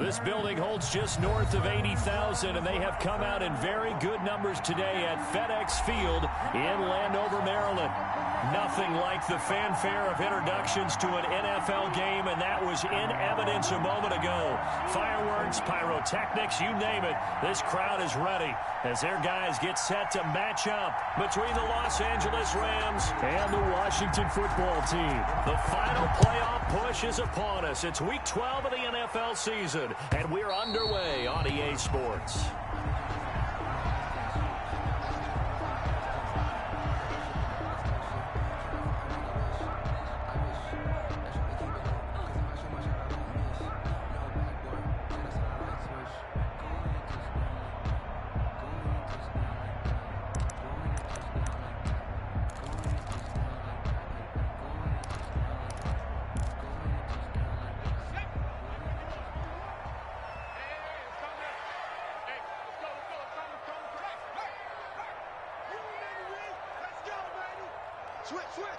This building holds just north of 80,000, and they have come out in very good numbers today at FedEx Field in Landover, Maryland. Nothing like the fanfare of introductions to an NFL game, and that was in evidence a moment ago. Fireworks, pyrotechnics, you name it. This crowd is ready as their guys get set to match up between the Los Angeles Rams and the Washington football team. The final playoff push is upon us. It's Week 12 of the NFL season, and we're underway on EA Sports.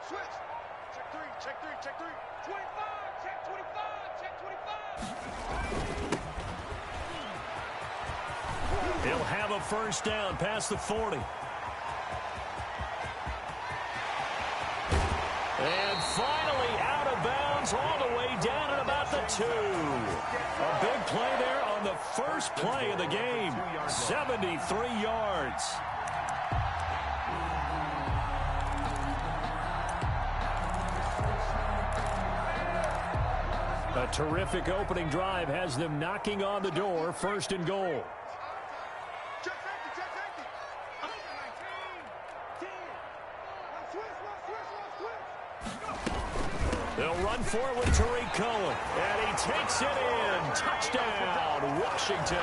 Switch. Check three. 25, check 25. He'll have a first down past the 40. And finally out of bounds all the way down at about the 2. A big play there on the first play of the game. 73 yards. A terrific opening drive has them knocking on the door, first and goal. They'll run for it with Tariq Cohen, and he takes it in. Touchdown, Washington.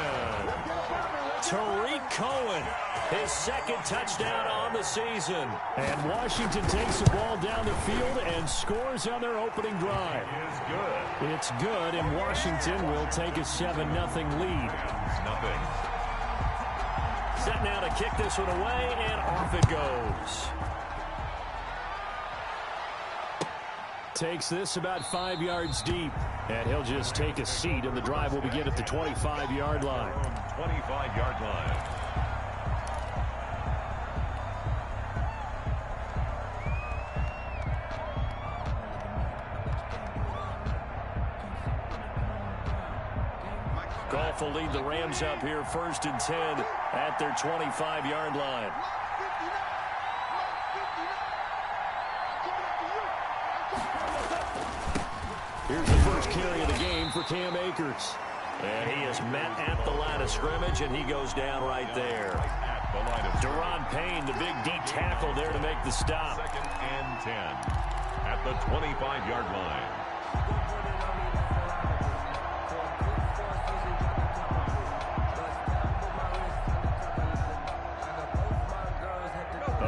Tariq Cohen, his second touchdown on the season. And Washington takes the ball down the field and scores on their opening drive. It's good, and Washington will take a 7-0 lead. Set now to kick this one away, and off it goes. Takes this about 5 yards deep, and he'll just take a seat, and the drive will begin at the 25-yard line. 25-yard line. Goff will lead the Rams up here first and 10 at their 25-yard line. Here's the first carry of the game for Cam Akers. And he is met at the line of scrimmage, and he goes down right there. Deron Payne, the big D tackle there to make the stop. Second and 10 at the 25-yard line.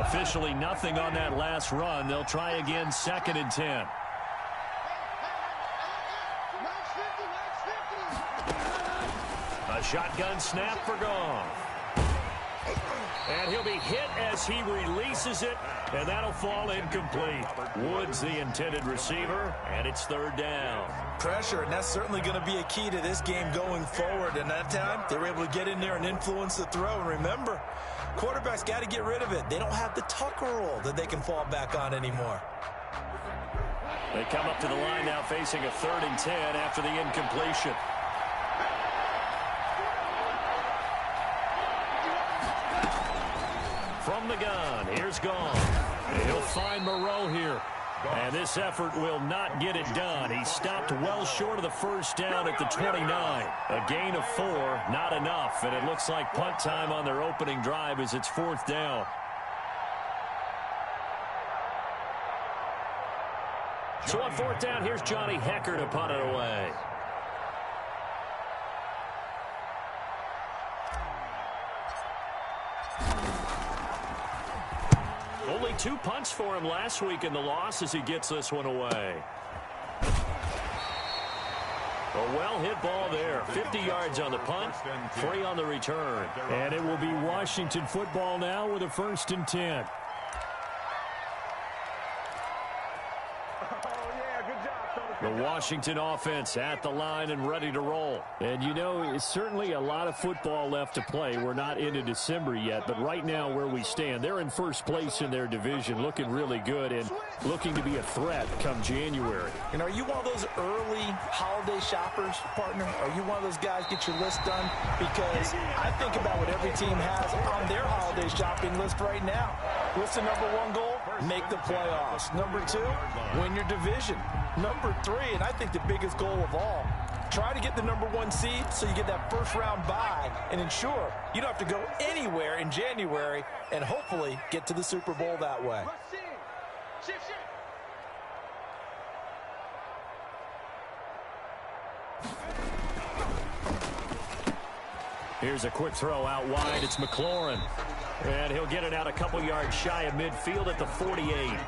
Officially nothing on that last run. They'll try again, second and 10. A shotgun snap for Goff. And he'll be hit as he releases it, and that'll fall incomplete. Woods the intended receiver, and it's third down. Pressure, and that's certainly going to be a key to this game going forward. And that time, they were able to get in there and influence the throw. And remember, quarterbacks got to get rid of it. They don't have the Tucker rule that they can fall back on anymore. They come up to the line now facing a third and 10 after the incompletion. From the gun, here's Goff. He'll find Moreau here. And this effort will not get it done. He stopped well short of the first down at the 29. A gain of 4, not enough. And it looks like punt time on their opening drive as it's fourth down. So on fourth down, here's Johnny Hecker to punt it away. Only 2 punts for him last week in the loss as he gets this one away. A well-hit ball there. 50 yards on the punt, 3 on the return. And it will be Washington football now with a first and 10. Oh, yeah, good job. The Washington offense at the line and ready to roll. And, you know, it's certainly a lot of football left to play. We're not into December yet, but right now where we stand, they're in first place in their division, looking really good and looking to be a threat come January. And are you one of those early holiday shoppers, partner? Are you one of those guys get your list done? Because I think about what every team has on their holiday shopping list right now. What's the number one goal? Make the playoffs. Number two, win your division. Number three, and I think the biggest goal of all, try to get the number one seed so you get that first round bye and ensure you don't have to go anywhere in January and hopefully get to the Super Bowl that way. Here's a quick throw out wide. It's McLaurin. And he'll get it out a couple yards shy of midfield at the 48.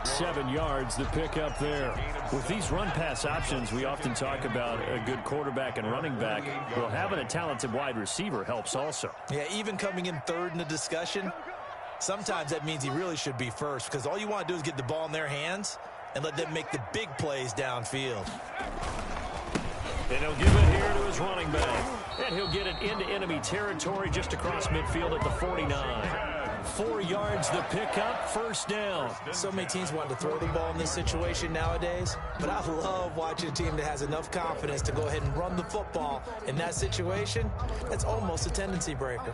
7 yards the pick up there. With these run-pass options, we often talk about a good quarterback and running back. Well, having a talented wide receiver helps also. Yeah, even coming in third in the discussion, sometimes that means he really should be first because all you want to do is get the ball in their hands and let them make the big plays downfield. And he'll give it here to his running back. And he'll get it into enemy territory just across midfield at the 49. 4 yards the pickup, first down. So many teams want to throw the ball in this situation nowadays, but I love watching a team that has enough confidence to go ahead and run the football. In that situation, that's almost a tendency breaker.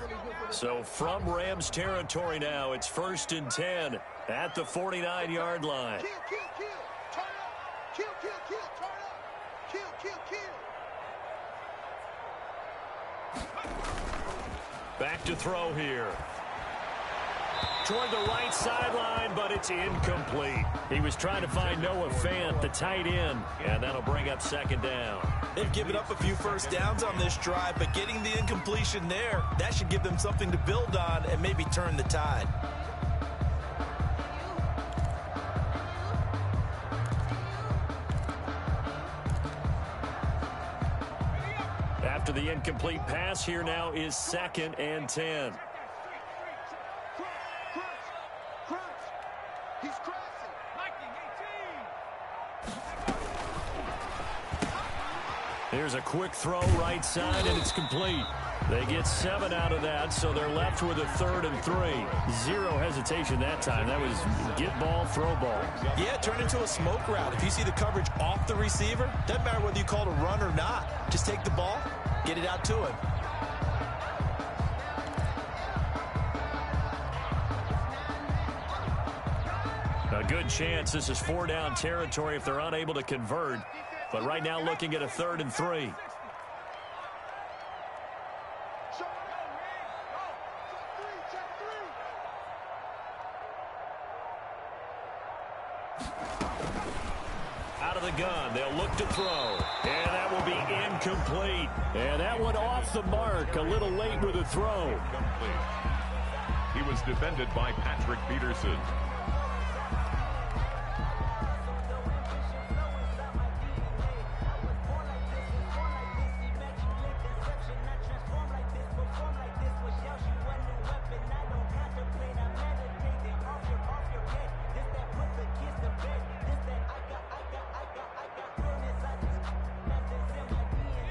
So from Rams territory now, it's 1st and 10 at the 49-yard line. Kill, kill, kill. Turn up. Kill, kill, kill. Turn up. Kill, kill, kill. Back to throw here. Toward the right sideline, but it's incomplete. He was trying to find Noah Fant, the tight end, and that'll bring up 2nd down. They've given up a few first downs on this drive, but getting the incompletion there, that should give them something to build on and maybe turn the tide. After the incomplete pass, here now is 2nd and 10. He's crossing. Here's a quick throw right side, and it's complete. They get 7 out of that, so they're left with a 3rd and 3. Zero hesitation that time. That was get ball, throw ball. Yeah, turn into a smoke route. If you see the coverage off the receiver, doesn't matter whether you call it a run or not. Just take the ball, get it out to him. A good chance this is 4 down territory if they're unable to convert. But right now looking at a 3rd and 3. Out of the gun, they'll look to throw. And that will be incomplete. And that one off the mark, a little late with a throw. He was defended by Patrick Peterson.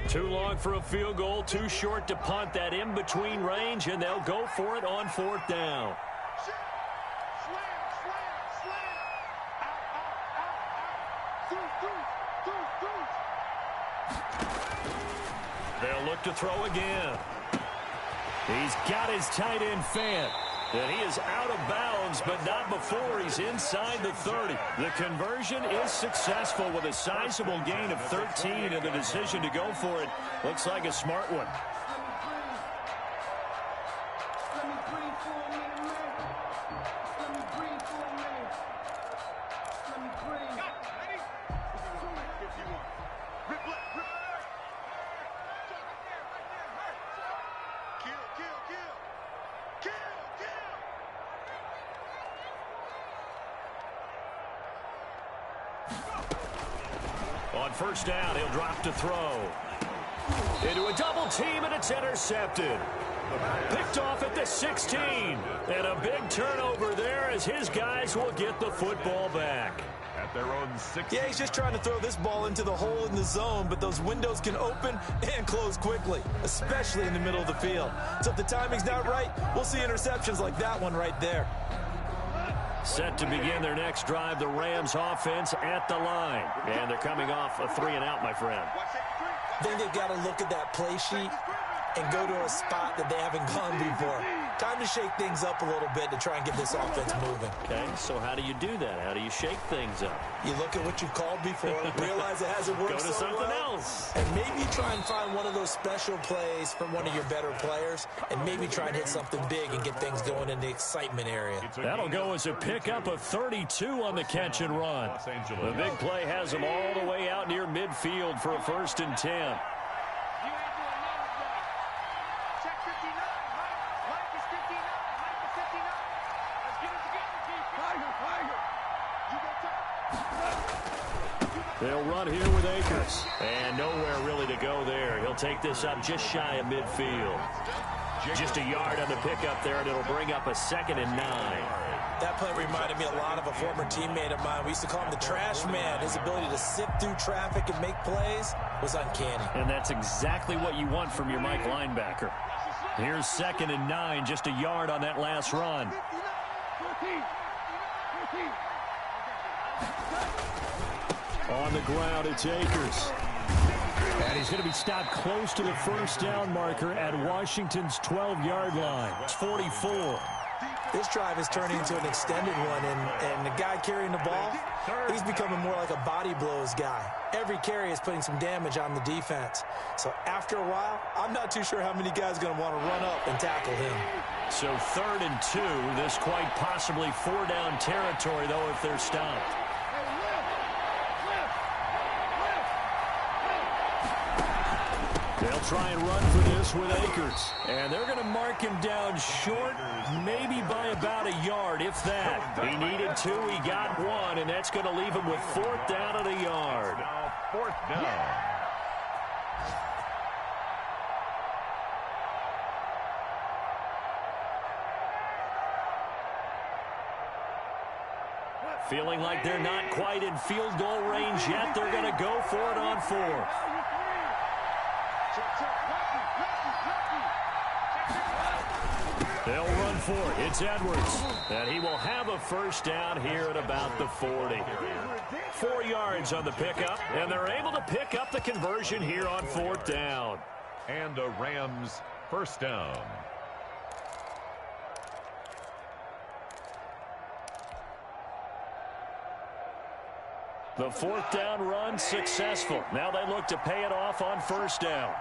Too long for a field goal, too short to punt. That in-between range, and they'll go for it on 4th down. They'll look to throw again. He's got his tight end Fant. And he is out of bounds, but not before he's inside the 30. The conversion is successful with a sizable gain of 13, and the decision to go for it looks like a smart one. On 1st down, he'll drop to throw. Into a double team, and it's intercepted. Picked off at the 16. And a big turnover there as his guys will get the football back. At their own 6. Yeah, he's just trying to throw this ball into the hole in the zone, but those windows can open and close quickly, especially in the middle of the field. So if the timing's not right, we'll see interceptions like that one right there. Set to begin their next drive, the Rams offense at the line. And they're coming off a 3-and-out, my friend. I think they've got to look at that play sheet and go to a spot that they haven't gone before. Time to shake things up a little bit to try and get this offense moving. Okay, so how do you do that? How do you shake things up? You look at what you've called before, realize it hasn't worked Go to so something well, else. and maybe try and find one of those special plays from one of your better players, and maybe try and hit something big and get things going in the excitement area. That'll go as a pickup of 32 on the catch and run. The big play has them all the way out near midfield for a 1st and 10. They'll run here with Akers. And nowhere really to go there. He'll take this up just shy of midfield. Just a yard on the pickup there, and it'll bring up a 2nd and 9. That play reminded me a lot of a former teammate of mine. We used to call him the trash man. His ability to sift through traffic and make plays was uncanny. And that's exactly what you want from your Mike linebacker. Here's 2nd and 9, just a yard on that last run. On the ground, it's Akers. And he's going to be stopped close to the 1st down marker at Washington's 12-yard line. It's 44. This drive is turning into an extended one, and the guy carrying the ball, he's becoming more like a body blows guy. Every carry is putting some damage on the defense. So after a while, I'm not too sure how many guys are going to want to run up and tackle him. So 3rd and 2, this quite possibly 4-down territory, though, if they're stopped. They'll try and run for this with Akers. And they're going to mark him down short, maybe by about a yard, if that. He needed 2, he got 1, and that's going to leave him with 4th down at a yard. Now 4th down. Feeling like they're not quite in field goal range yet, they're going to go for it on 4th. They'll run for it. It's Edwards. And he will have a 1st down here at about the 40. 4 yards on the pickup, and they're able to pick up the conversion here on 4th down. And a Rams 1st down. The 4th down run successful. Now they look to pay it off on 1st down.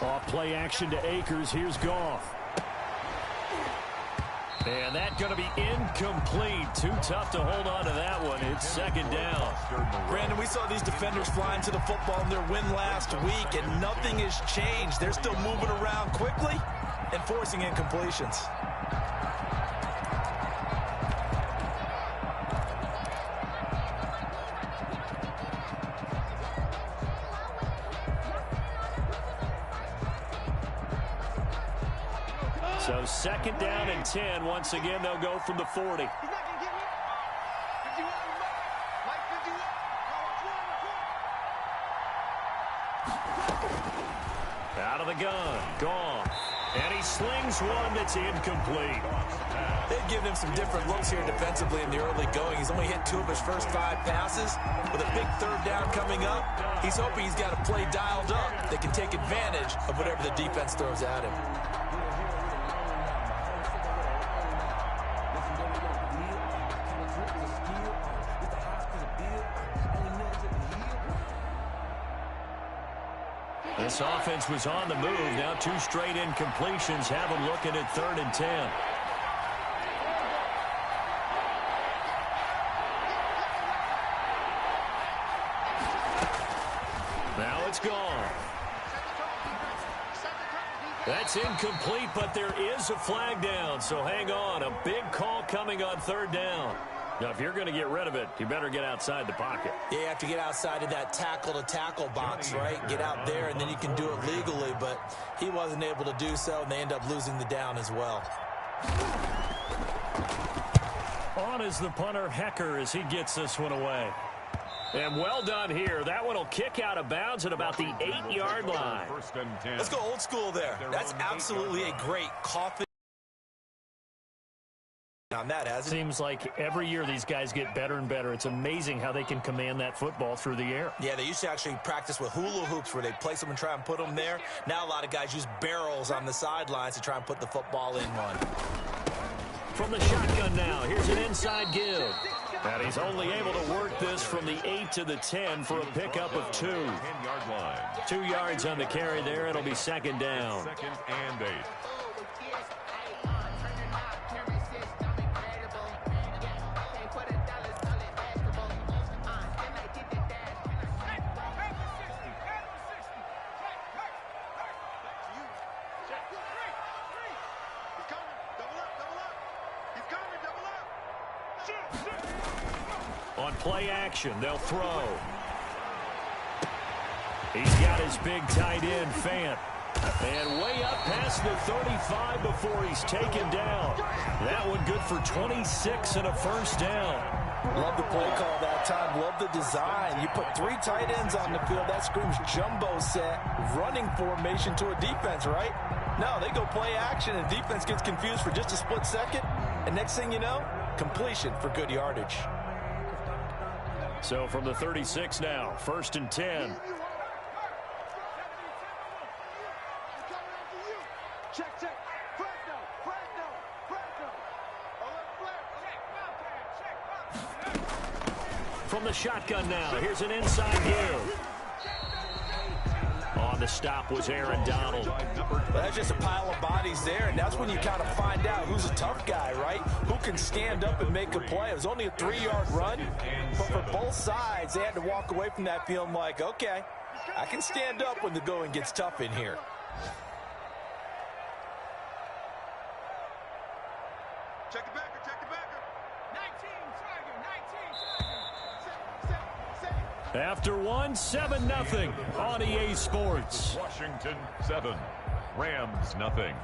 Off play action to Akers. Here's Goff. And that's going to be incomplete. Too tough to hold on to that one. It's 2nd down. Brandon, we saw these defenders flying to the football in their win last week, and nothing has changed. They're still moving around quickly and forcing incompletions. So 2nd down and 10. Once again, they'll go from the 40. Out of the gun. Gone. And he slings one that's incomplete. They've given him some different looks here defensively in the early going. He's only hit 2 of his first 5 passes. With a big 3rd down coming up, he's hoping he's got a play dialed up that can take advantage of whatever the defense throws at him. This offense was on the move. Now 2 straight incompletions have them looking at 3rd and 10. Now it's gone. That's incomplete, but there is a flag down. So hang on. A big call coming on 3rd down. Now, if you're going to get rid of it, you better get outside the pocket. Yeah, you have to get outside of that tackle-to-tackle box, right? Get out there, and then you can do it legally, but he wasn't able to do so, and they end up losing the down as well. On is the punter, Hecker, as he gets this one away. And well done here. That one will kick out of bounds at about the 8-yard line. Let's go old school there. That's absolutely a great coffin on that, hasn't it? Seems like every year these guys get better and better. It's amazing how they can command that football through the air. Yeah, they used to actually practice with hula hoops where they place them and try and put them there. Now a lot of guys use barrels on the sidelines to try and put the football in one. From the shotgun now, here's an inside give. And he's only able to work this from the 8 to the 10 for a pickup of 2. 10-yard line. 2 yards on the carry there. It'll be second down. Second and 8. On play action, they'll throw. He's got his big tight end, Fant. And way up past the 35 before he's taken down. That one good for 26 and a first down. Love the play call that time. Love the design. You put 3 tight ends on the field. That screams jumbo set, running formation to a defense, right? No, they go play action, and defense gets confused for just a split second. And next thing you know, completion for good yardage. So from the 36 now, first and 10. From the shotgun now, here's an inside give. On the stop was Aaron Donald. Well, that's just a pile of bodies there, and that's when you kind of find out who's a tough guy, right? Who can stand up and make a play. It was only a 3-yard run, but for both sides, they had to walk away from that feeling like, okay, I can stand up when the going gets tough in here. Check the backer, check the backer. 19, Tiger. After one, 7-0 on EA Sports. Washington 7, Rams nothing.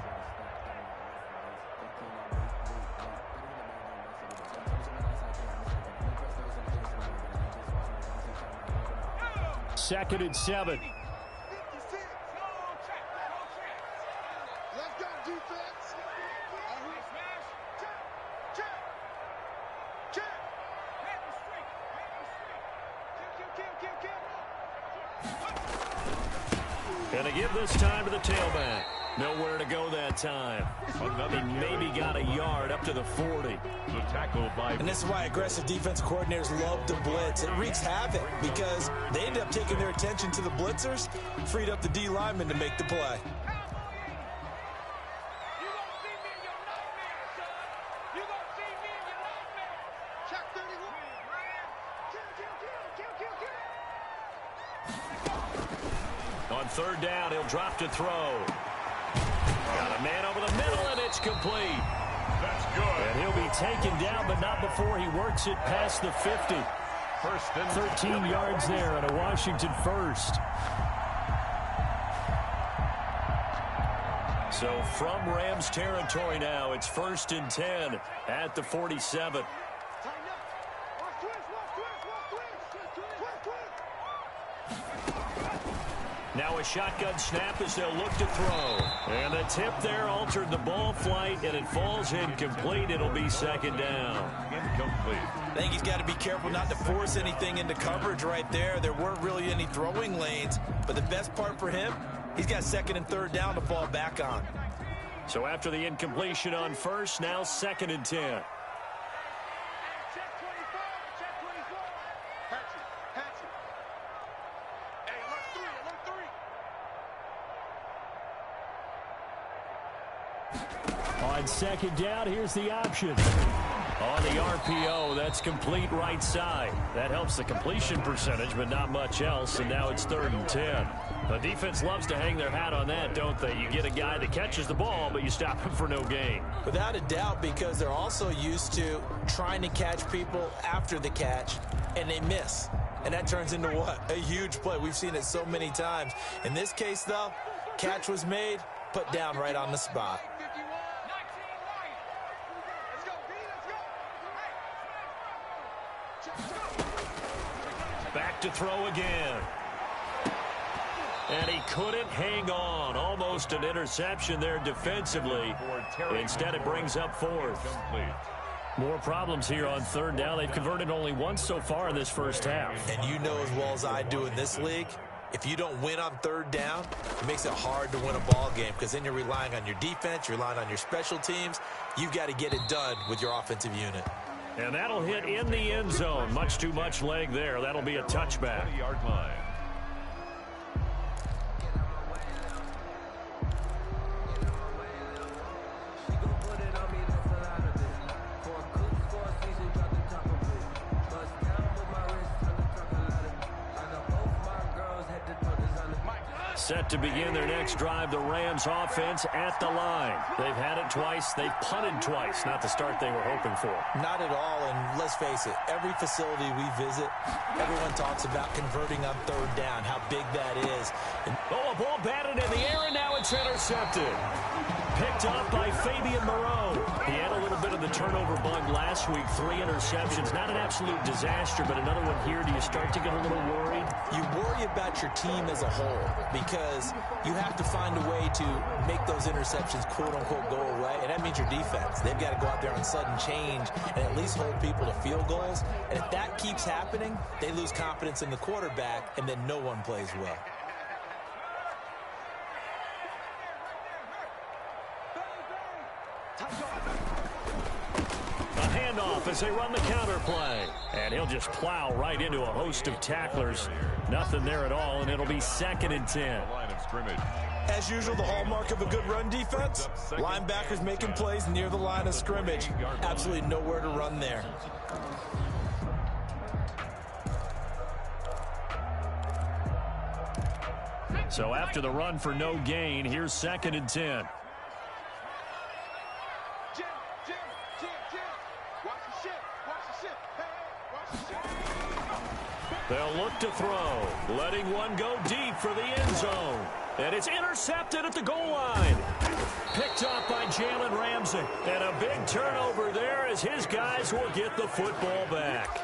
Second and 7. Let's go, defense. And they give this time to the tailback. Nowhere to go that time. He maybe got a yard up to the 40. The tackle by... And this is why aggressive defense coordinators love to blitz. It wreaks havoc because they end up taking their attention to the blitzers, freed up the D lineman to make the play. On third down, he'll drop to throw. Got a man over the middle, and it's complete. That's good. And he'll be taken down, but not before he works it past the 50. First and 13 yards there and a Washington first. So from Rams territory now, it's first and 10 at the 47. Now a shotgun snap as they'll look to throw. And the tip there altered the ball flight, and it falls incomplete. It'll be second down. incomplete. I think he's got to be careful not to force anything into coverage right there. There weren't really any throwing lanes, but the best part for him, he's got second and third down to fall back on. So after the incompletion on first, now second and 10. On second down, here's the option. On the RPO, that's complete right side. That helps the completion percentage, but not much else, and now it's 3rd and 10. The defense loves to hang their hat on that, don't they? You get a guy that catches the ball, but you stop him for no gain. Without a doubt, because they're also used to trying to catch people after the catch, and they miss. And that turns into what? A huge play. We've seen it so many times. In this case, though, catch was made, put down right on the spot. Back to throw again. And he couldn't hang on. Almost an interception there defensively. Instead, it brings up 4th. More problems here on 3rd down. They've converted only once so far in this first half. And you know as well as I do in this league, if you don't win on 3rd down, it makes it hard to win a ball game because then you're relying on your defense, you're relying on your special teams. You've got to get it done with your offensive unit. And that'll hit in the end zone. Much too much leg there. That'll be a touchback. 20-yard line. Set to begin their next drive, the Rams offense at the line. They've had it twice. They've punted twice. Not the start they were hoping for. Not at all, and let's face it, every facility we visit, everyone talks about converting on 3rd down, how big that is. A ball batted in the air, and now it's intercepted. Picked up by Fabian Moreau. He had a little bit of the turnover bug last week. 3 interceptions. Not an absolute disaster, but another one here. Do you start to get a little worried? You worry about your team as a whole because you have to find a way to make those interceptions quote-unquote go away, and that means your defense. They've got to go out there on sudden change and at least hold people to field goals. And if that keeps happening, they lose confidence in the quarterback, and then no one plays well. A handoff as they run the counter play. And he'll just plow right into a host of tacklers. Nothing there at all, and it'll be 2nd and 10. As usual, the hallmark of a good run defense, linebackers making plays near the line of scrimmage. Absolutely nowhere to run there. So after the run for no gain, here's 2nd and 10. They'll look to throw, letting one go deep for the end zone. And it's intercepted at the goal line. Picked up by Jalen Ramsey. And a big turnover there as his guys will get the football back.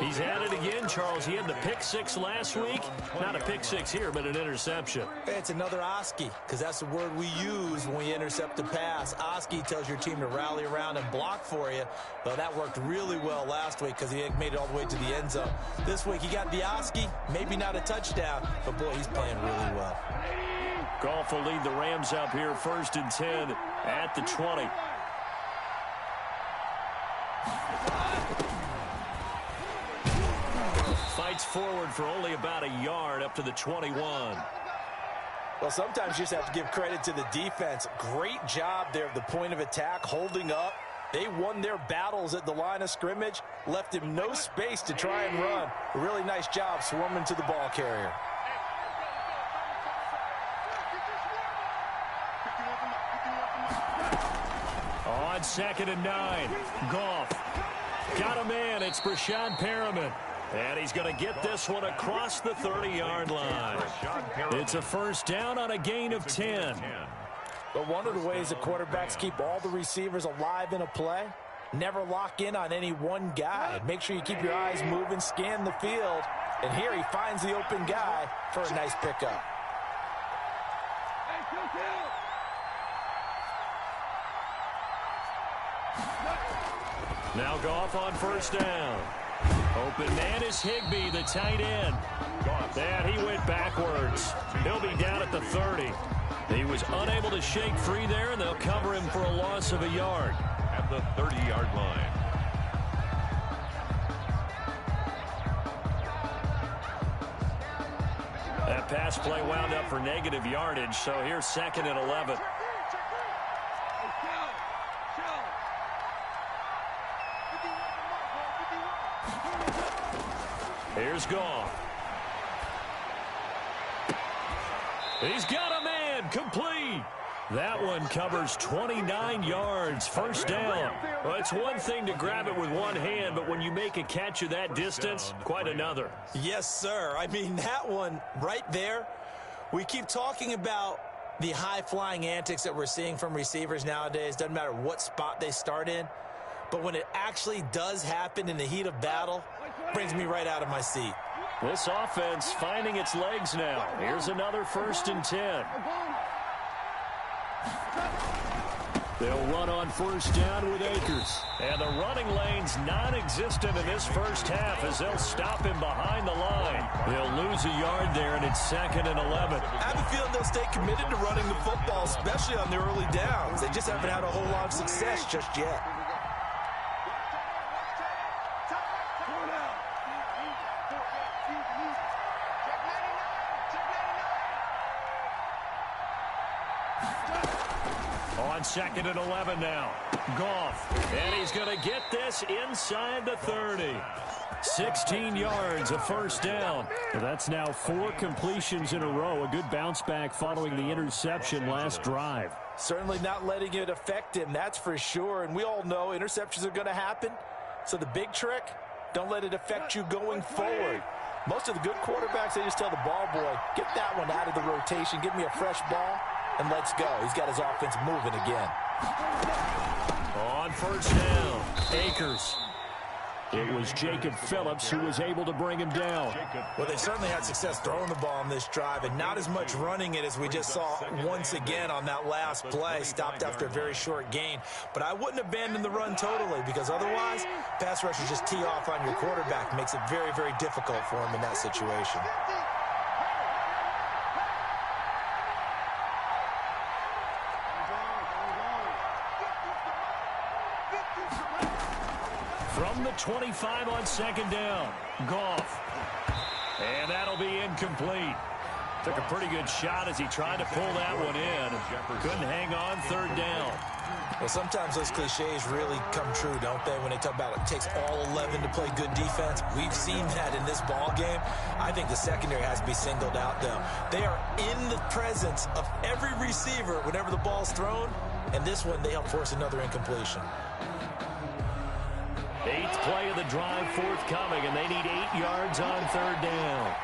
He's at it again, Charles. He had the pick 6 last week. Not a pick 6 here, but an interception. It's another Oski, because that's the word we use when we intercept a pass. Oski tells your team to rally around and block for you. Well, that worked really well last week because he made it all the way to the end zone. This week he got the Oski, maybe not a touchdown, but boy, he's playing really well. Goff will lead the Rams up here, 1st and 10 at the 20. Fights forward for only about a yard up to the 21. Well, sometimes you just have to give credit to the defense. Great job there at the point of attack, holding up. They won their battles at the line of scrimmage, left him no space to try and run. A really nice job swarming to the ball carrier. On 2nd and 9, Goff got a man. It's Brashad Perriman. And he's going to get this one across the 30-yard line. It's a 1st down on a gain of 10. But one of the ways the quarterbacks keep all the receivers alive in a play, never lock in on any one guy. Make sure you keep your eyes moving, scan the field. And here he finds the open guy for a nice pickup. Now Goff on 1st down. Open man is Higbee, the tight end. And he went backwards. He'll be down at the 30. He was unable to shake free there, and they'll cover him for a loss of a yard. At the 30-yard line. That pass play wound up for negative yardage, so here's 2nd and 11. Here's Goff. He's got a man. Complete. That one covers 29 yards. First down. Well, it's one thing to grab it with one hand, but when you make a catch of that distance, quite another. Yes, sir. I mean, that one right there, we keep talking about the high-flying antics that we're seeing from receivers nowadays. Doesn't matter what spot they start in. But when it actually does happen in the heat of battle, brings me right out of my seat. This offense finding its legs now. Here's another 1st and 10. They'll run on 1st down with Akers. And the running lane's non-existent in this first half as they'll stop him behind the line. They'll lose a yard there, and it's 2nd and 11. I have a feeling they'll stay committed to running the football, especially on the early downs. They just haven't had a whole lot of success just yet. On 2nd and 11 now. Goff. And he's going to get this inside the 30. 16 yards, a 1st down. That's now 4 completions in a row. A good bounce back following the interception last drive. Certainly not letting it affect him, that's for sure. And we all know interceptions are going to happen. So the big trick, don't let it affect you going forward. Most of the good quarterbacks, they just tell the ball boy, get that one out of the rotation, give me a fresh ball, and let's go. He's got his offense moving again. On 1st down, Akers. It was Jacob Phillips who was able to bring him down. Well, they've certainly had success throwing the ball on this drive, and not as much running it as we just saw once again on that last play. Stopped after a very short gain. But I wouldn't abandon the run totally, because otherwise, pass rushers just tee off on your quarterback. Makes it very, very difficult for him in that situation. From the 25 on 2nd down, Goff. And that'll be incomplete. Took a pretty good shot as he tried to pull that one in. Couldn't hang on 3rd down. Well, sometimes those cliches really come true, don't they? When they talk about it takes all 11 to play good defense. We've seen that in this ball game. I think the secondary has to be singled out, though. They are in the presence of every receiver whenever the ball's thrown. And this one, they help force another incompletion. 8th play of the drive forthcoming, and they need 8 yards on 3rd down.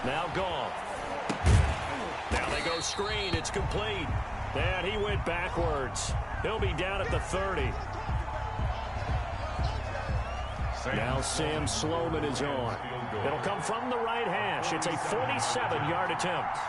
Now Goff. Now they go screen. It's complete. And he went backwards. He'll be down at the 30. Now Sam Sloman is on. It'll come from the right hash. It's a 47-yard attempt.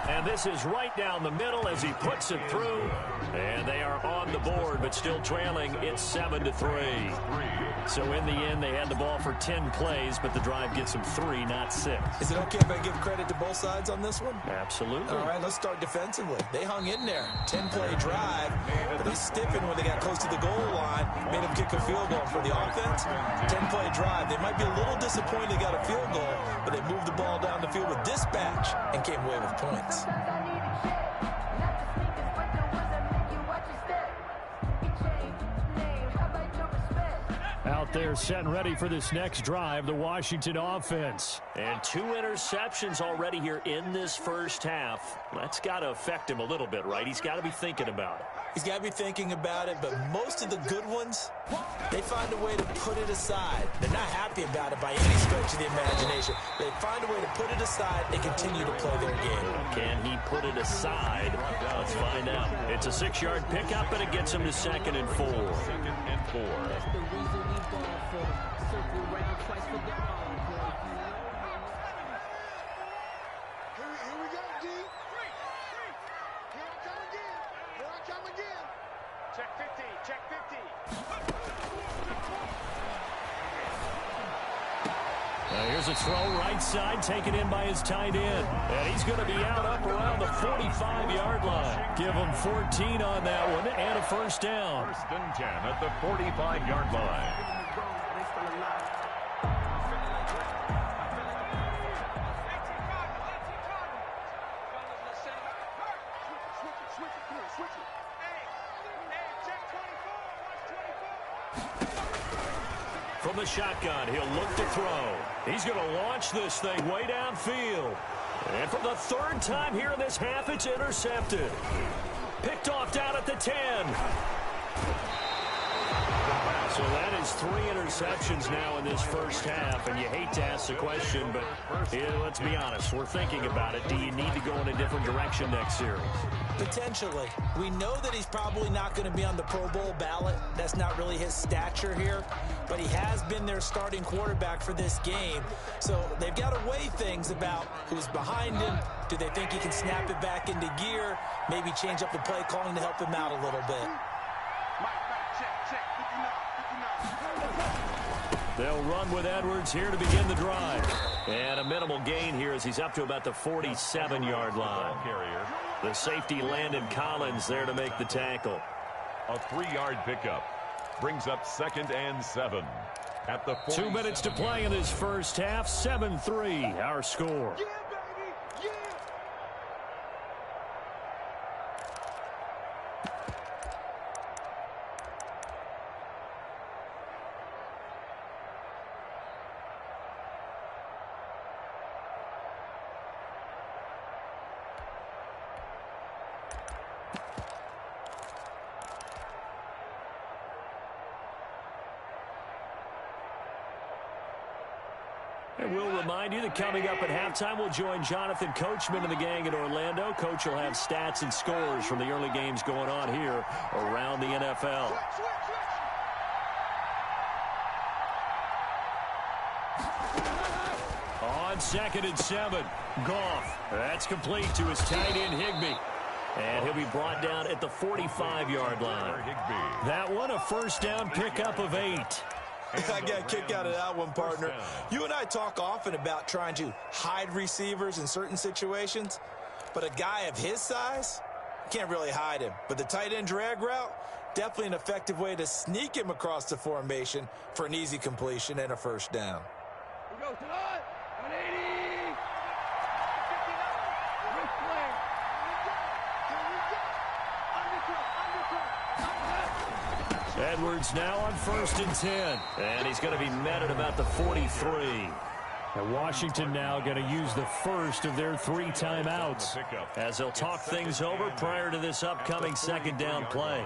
And this is right down the middle as he puts it through. And they are on the board, but still trailing. It's 7-3. So in the end, they had the ball for 10 plays, but the drive gets them 3, not 6. Is it okay if I give credit to both sides on this one? Absolutely. All right, let's start defensively. They hung in there. 10-play drive, but they stiffened when they got close to the goal line, made them kick a field goal. For the offense, 10-play drive. They might be a little disappointed they got a field goal, but they moved the ball down the field with dispatch and came away with points. Out there set and ready for this next drive, the Washington offense. And 2 interceptions already here in this first half. That's got to affect him a little bit, right? He's got to be thinking about it. He's got to be thinking about it, but most of the good ones, they find a way to put it aside. They're not happy about it by any stretch of the imagination. They find a way to put it aside and continue to play their game. Can he put it aside? Let's find out. It's a 6-yard pickup, and it gets him to 2nd and 4. 2nd and 4. Here we go, D. Here I come again. Here I come again. Check 50. Check 50. Now here's a throw right side, taken in by his tight end. And he's going to be out up around the 45-yard line. Give him 14 on that one and a 1st down. 1st and 10 at the 45-yard line. From the shotgun, he'll look to throw. He's going to launch this thing way downfield. And for the third time here in this half, it's intercepted. Picked off down at the 10. So that is 3 interceptions now in this first half, and you hate to ask the question, but let's be honest, we're thinking about it. Do you need to go in a different direction next series? Potentially. We know that he's probably not going to be on the Pro Bowl ballot. That's not really his stature here, but he has been their starting quarterback for this game. So they've got to weigh things about who's behind him. Do they think he can snap it back into gear? Maybe change up the play calling to help him out a little bit. They'll run with Edwards here to begin the drive. And a minimal gain here as he's up to about the 47-yard line. The safety Landon Collins there to make the tackle. A 3-yard pickup brings up 2nd and 7 at the 2 minutes to play in this first half. 7-3 our score. And we'll remind you that coming up at halftime, we'll join Jonathan Coachman and the gang in Orlando. Coach will have stats and scores from the early games going on here around the NFL. On 2nd and 7, Goff. That's complete to his tight end, Higbee. And he'll be brought down at the 45-yard line. That one, a first down pickup of 8. I got a kick out of that one, partner. You and I talk often about trying to hide receivers in certain situations, but a guy of his size can't really hide him. But the tight end drag route, definitely an effective way to sneak him across the formation for an easy completion and a first down. Here we go, tonight. 180. Edwards now on 1st and 10. And he's going to be met at about the 43. And Washington now going to use the first of their 3 timeouts as they'll talk things over prior to this upcoming 2nd down play.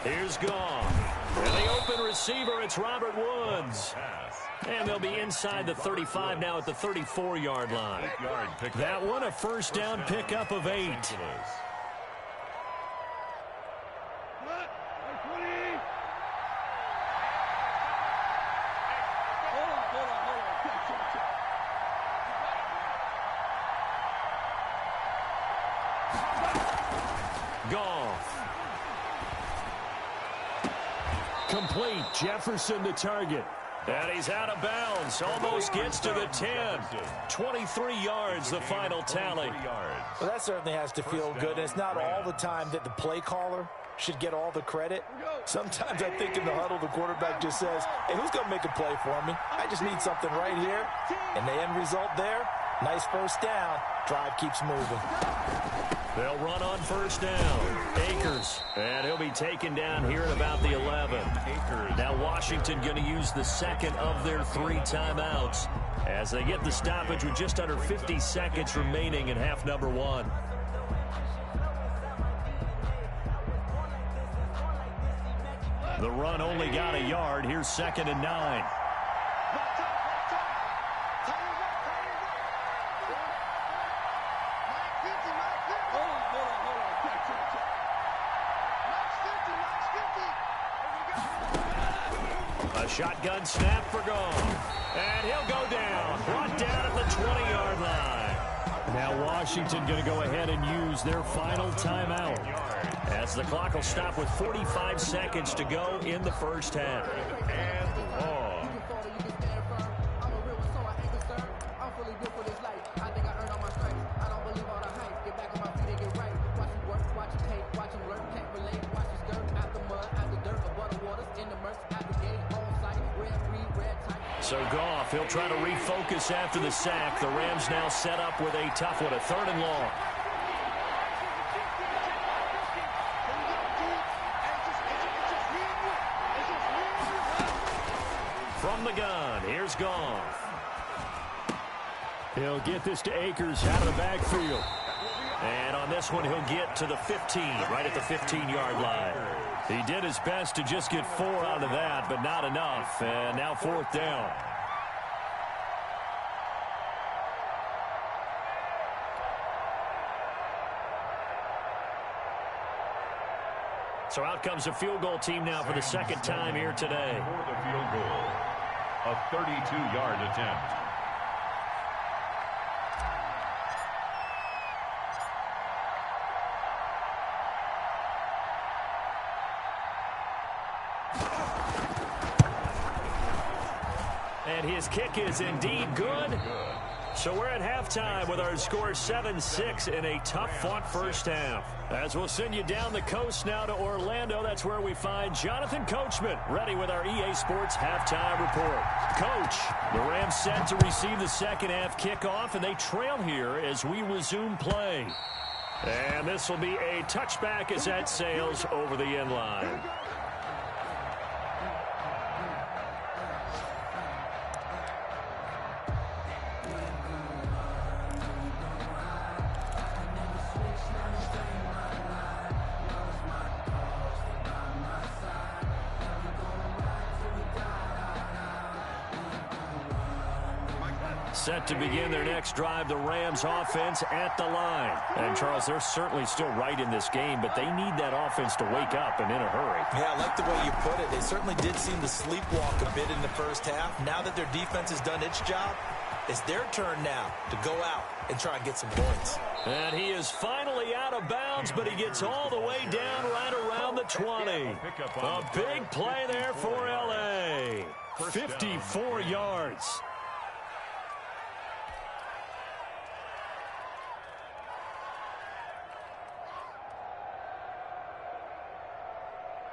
Here's Goff. And the open receiver, it's Robert Woods. And they'll be inside the 35 now at the 34-yard line. That one, a first down pickup of 8. Goff. Complete. Jefferson the target. And he's out of bounds. Almost gets to the 10. 23 yards, the final tally. Well, that certainly has to feel good. And it's not all the time that the play caller should get all the credit. Sometimes I think in the huddle, the quarterback just says, hey, who's going to make a play for me? I just need something right here. And the end result there, nice first down. Drive keeps moving. They'll run on first down. Akers. And he'll be taken down here at about the 11. Now Washington going to use the second of their 3 timeouts as they get the stoppage with just under 50 seconds remaining in half number 1. The run only got a yard. Here's 2nd and 9. A Shotgun snap for Goff. And he'll go down. Brought down at the 20-yard line. Now Washington going to go ahead and use their final timeout, as the clock will stop with 45 seconds to go in the first half. And long. So Goff, he'll try to refocus after the sack. The Rams now set up with a tough one, a 3rd and long. From the gun, here's Goff. He'll get this to Akers out of the backfield. And on this one, he'll get to the 15, right at the 15-yard line. He did his best to just get 4 out of that, but not enough. And now 4th down. So out comes a field goal team now for the 2nd time here today. For the field goal, a 32-yard attempt. And his kick is indeed good. So we're at halftime with our score 7-6 in a tough-fought first half. As we'll send you down the coast now to Orlando, that's where we find Jonathan Coachman ready with our EA Sports halftime report. Coach, the Rams set to receive the second half kickoff, and they trail here as we resume play. And this will be a touchback as that sails over the end line. Set to begin their next drive, the Rams offense at the line. And, Charles, they're certainly still right in this game, but they need that offense to wake up and in a hurry. Yeah, I like the way you put it. They certainly did seem to sleepwalk a bit in the first half. Now that their defense has done its job, it's their turn now to go out and try and get some points. And he is finally out of bounds, but he gets all the way down right around the 20. A big play there for L.A. 54 yards.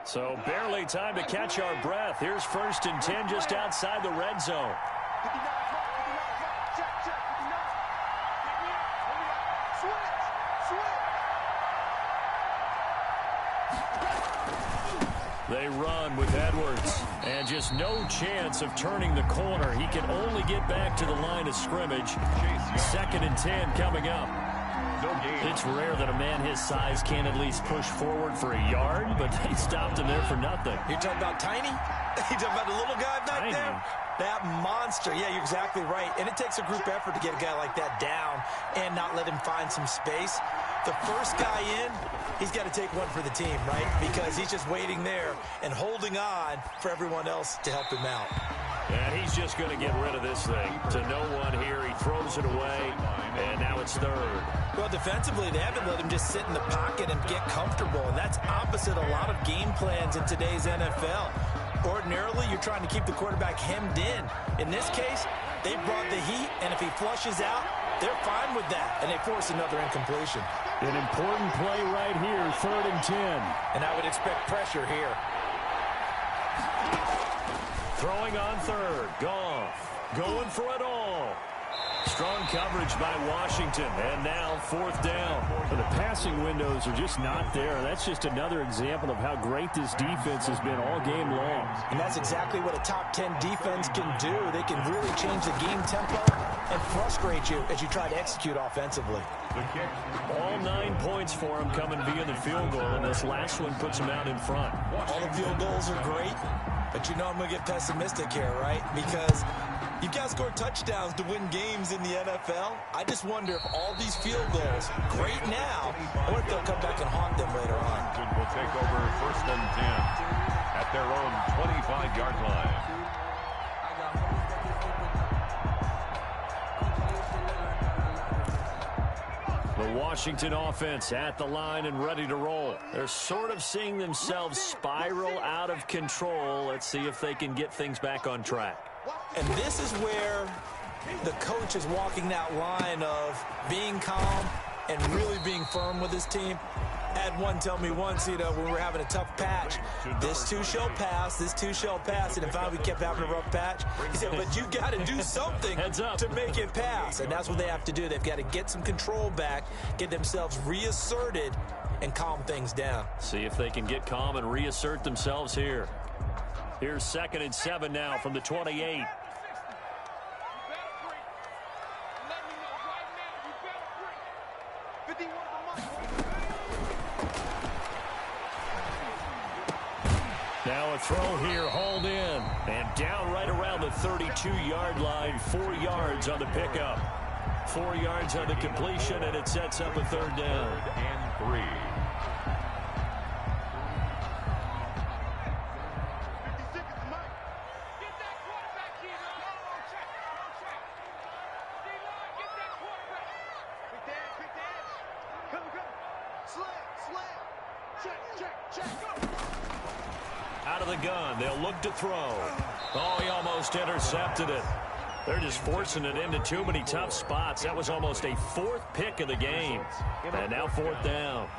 So barely time to catch our breath. Here's 1st and 10 just outside the red zone. They run with Edwards, and just no chance of turning the corner. He can only get back to the line of scrimmage. 2nd and 10 coming up. It's rare that a man his size can at least push forward for a yard, but they stopped him there for nothing. You're talking about tiny? You're talking about the little guy back there? That monster. Yeah, you're exactly right. And it takes a group effort to get a guy like that down and not let him find some space. The first guy in, he's got to take one for the team, right? Because he's just waiting there and holding on for everyone else to help him out. And he's just going to get rid of this thing. To no one here, he throws it away, and now it's 3rd. Well, defensively, they haven't let him just sit in the pocket and get comfortable, and that's opposite a lot of game plans in today's NFL. Ordinarily, you're trying to keep the quarterback hemmed in. In this case, they brought the heat, and if he flushes out, they're fine with that, and they force another incompletion. An important play right here, 3rd and 10. And I would expect pressure here. Throwing on 3rd. Goff going for it all. Strong coverage by Washington, and now 4th down. The passing windows are just not there. That's just another example of how great this defense has been all game long. And that's exactly what a top 10 defense can do. They can really change the game tempo and frustrate you as you try to execute offensively. All 9 points for him coming via the field goal, and this last one puts him out in front. All the field goals are great, but you know I'm going to get pessimistic here, right? Because you've got to score touchdowns to win games in the NFL. I just wonder if all these field goals, great now, or if they'll come back and haunt them later on. Will take over 1st and 10 at their own 25-yard line. The Washington offense at the line and ready to roll. They're sort of seeing themselves spiral out of control. Let's see if they can get things back on track. And this is where the coach is walking that line of being calm and really being firm with his team. I had one tell me once, when we were having a tough patch, this too shall pass, this too shall pass. And if finally we kept having a rough patch, he said, but you've got to do something to make it pass. And that's what they have to do. They've got to get some control back, get themselves reasserted, and calm things down. See if they can get calm and reassert themselves here. Here's 2nd and 7 now from the 28. Now a throw here, hauled in, and down right around the 32-yard line, 4 yards on the pickup. 4 yards on the completion, and it sets up a 3rd down. 3rd and 3. Out of the gun, they'll look to throw. Oh, he almost intercepted it. They're just forcing it into too many tough spots. That was almost a 4th pick of the game. And now 4th down.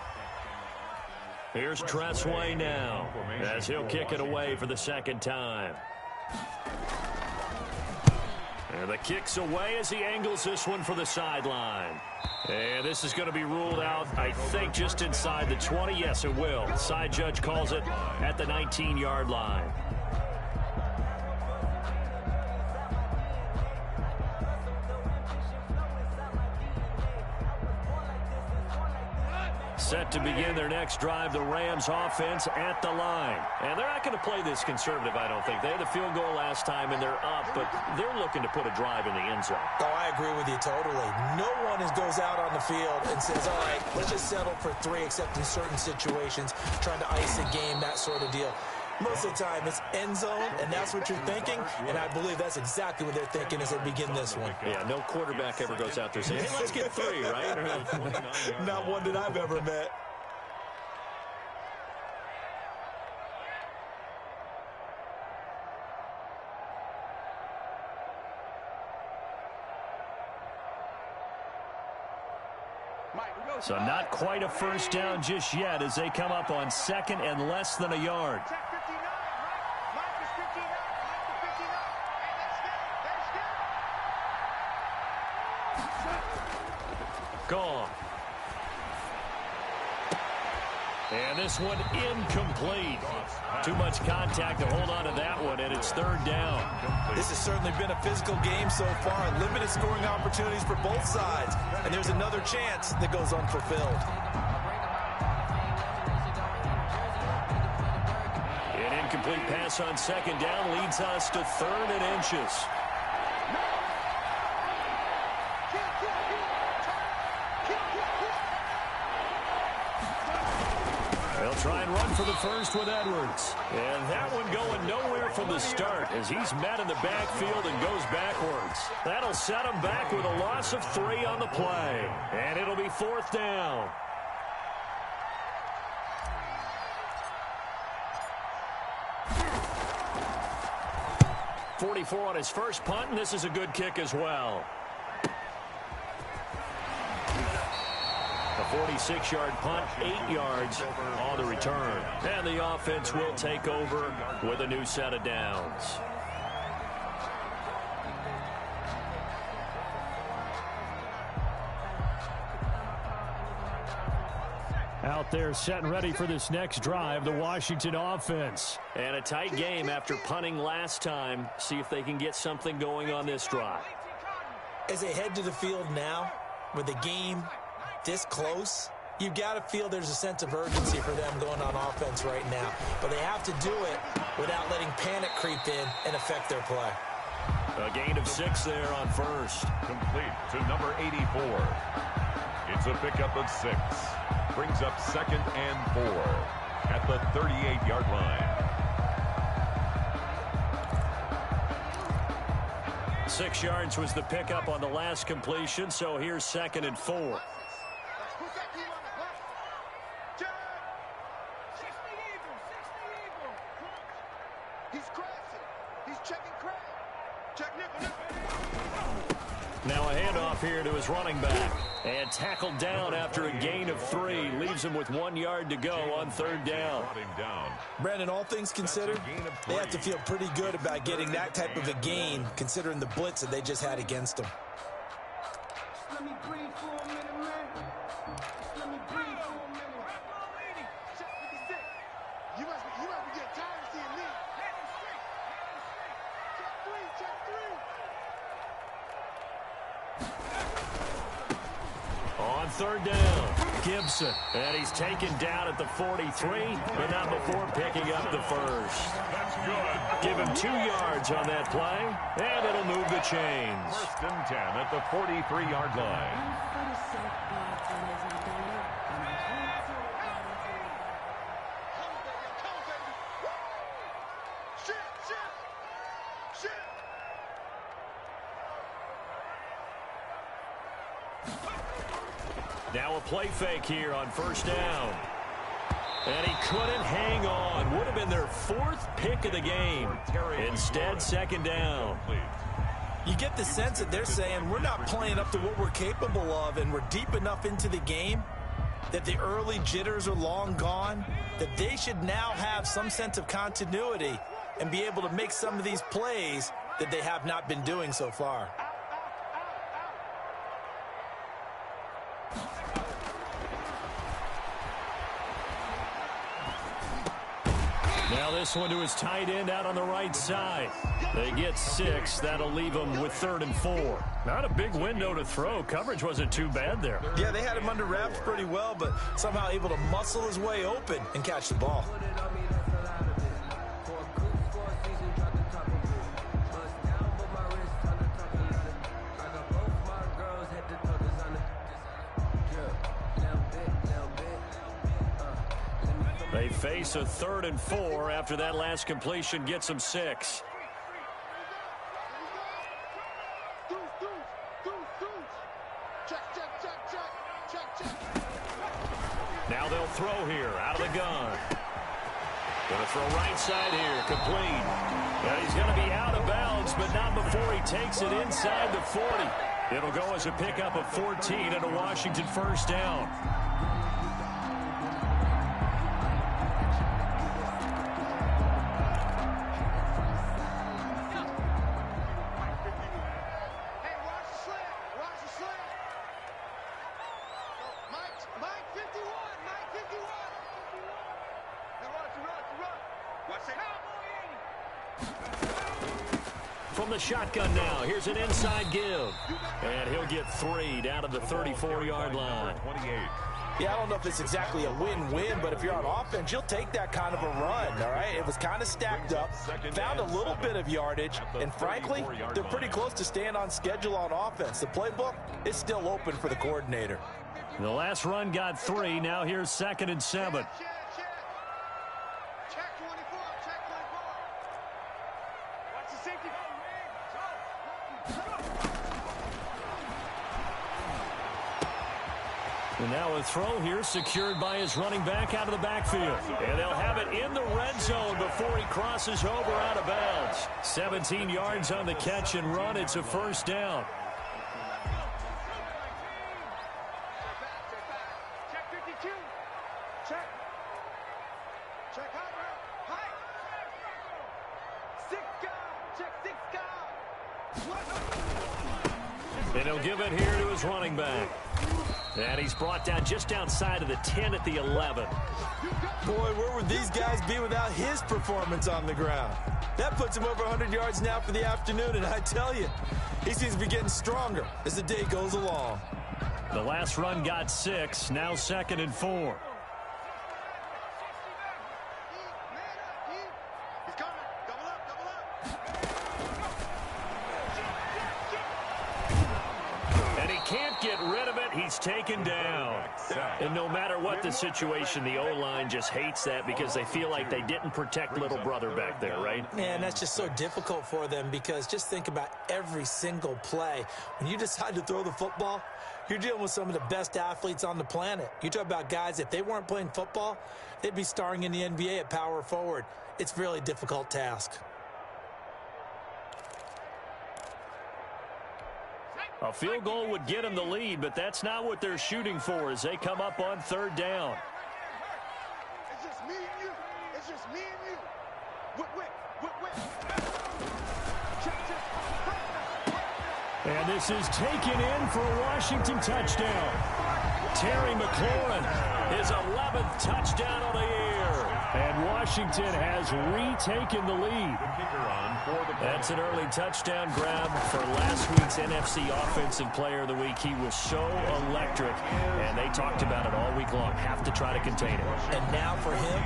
Here's Rzsl now, as he'll kick it away for the 2nd time. And the kick's away as he angles this one for the sideline. And this is going to be ruled out, I think, just inside the 20. Yes, it will. Side judge calls it at the 19-yard line. Set to begin their next drive, the Rams offense at the line. And they're not going to play this conservative, I don't think. They had the field goal last time, and they're up, but they're looking to put a drive in the end zone. Oh, I agree with you totally. No one goes out on the field and says, all right, let's just settle for 3, except in certain situations, trying to ice a game, that sort of deal. Most of the time, it's end zone, and that's what you're thinking, and I believe that's exactly what they're thinking as they begin this one. Yeah, no quarterback ever goes out there saying, hey, let's get 3, right? Not one that I've ever met. So not quite a first down just yet as they come up on 2nd and less than a yard. Gone. And this one incomplete. Too much contact to hold on to that one, and it's 3rd down. This has certainly been a physical game so far. Limited scoring opportunities for both sides. And there's another chance that goes unfulfilled. An incomplete pass on 2nd down leads us to 3rd and inches. They'll try and run for the first with Edwards. And that one going nowhere from the start as he's met in the backfield and goes backwards. That'll set him back with a loss of 3 on the play. And it'll be 4th down. .44 on his first punt, and this is a good kick as well. A 46-yard punt, 8 yards on the return. And the offense will take over with a new set of downs. Out there set and ready for this next drive, the Washington offense. And a tight game after punting last time. See if they can get something going on this drive. As they head to the field now, with the game this close, you've got to feel there's a sense of urgency for them going on offense right now. But they have to do it without letting panic creep in and affect their play. A gain of 6 there on first. Complete to number 84. It's a pickup of 6. Brings up 2nd and 4 at the 38-yard line. 6 yards was the pickup on the last completion, so here's 2nd and 4. He's crashing. He's checking crash. Check nickel. Now a handoff here to his running back. And tackled down after a gain of 3. Leaves him with 1 yard to go on 3rd down. Brandon, all things considered, they have to feel pretty good about getting that type of a gain, considering the blitz that they just had against them. Let me breathe for a minute, man. Let me breathe for a minute. Check 56. You must be getting tired of seeing me. Check 3. On 3rd down, Gibson. And he's taken down at the 43, but not before picking up the first. That's good. Give him 2 yards on that play, and it'll move the chains. 1st and 10 at the 43-yard line. Now a play fake here on 1st down. And he couldn't hang on. Would have been their 4th pick of the game. Instead, 2nd down. You get the sense that they're saying we're not playing up to what we're capable of, and we're deep enough into the game that the early jitters are long gone, that they should now have some sense of continuity and be able to make some of these plays that they have not been doing so far. Now this one to his tight end out on the right side. They get 6. That'll leave them with 3rd and 4. Not a big window to throw. Coverage wasn't too bad there. Yeah, they had him under wraps pretty well, but somehow able to muscle his way open and catch the ball. They face a 3rd and 4 after that last completion gets them 6. Now they'll throw here out of the gun. Going to throw right side here, complete. Now he's going to be out of bounds, but not before he takes it inside the 40. It'll go as a pickup of 14 and a Washington 1st down. From the shotgun now, here's an inside give. And he'll get 3 down to the 34-yard line. Yeah, I don't know if it's exactly a win-win, but if you're on offense, you'll take that kind of a run, all right? It was kind of stacked up, found a little bit of yardage, and frankly, they're pretty close to staying on schedule on offense. The playbook is still open for the coordinator. The last run got 3. Now here's 2nd and 7. And now a throw here secured by his running back out of the backfield. And they'll have it in the red zone before he crosses over out of bounds. 17 yards on the catch and run. It's a 1st down. Check 52. Check. Check high. Six guard. Check 6 guard. And he'll give it here to his running back. And he's brought down just outside of the 10 at the 11. Boy, where would these guys be without his performance on the ground? That puts him over 100 yards now for the afternoon, and I tell you, he seems to be getting stronger as the day goes along. The last run got 6, now 2nd and 4. taken down. And no matter what the situation, the O-line just hates that because they feel like they didn't protect little brother back there, right? Yeah, and that's just so difficult for them because just think about every single play. When you decide to throw the football, you're dealing with some of the best athletes on the planet. You talk about guys, if they weren't playing football, they'd be starring in the NBA at power forward. It's a really difficult task. A field goal would get them the lead, but that's not what they're shooting for as they come up on third down. It's just me and you. It's just me and you. And this is taken in for a Washington touchdown. Terry McLaurin, his 11th touchdown of the year. And Washington has retaken the lead. That's an early touchdown grab for last week's NFC Offensive Player of the Week. He was so electric, and they talked about it all week long. Have to try to contain him. And now for him,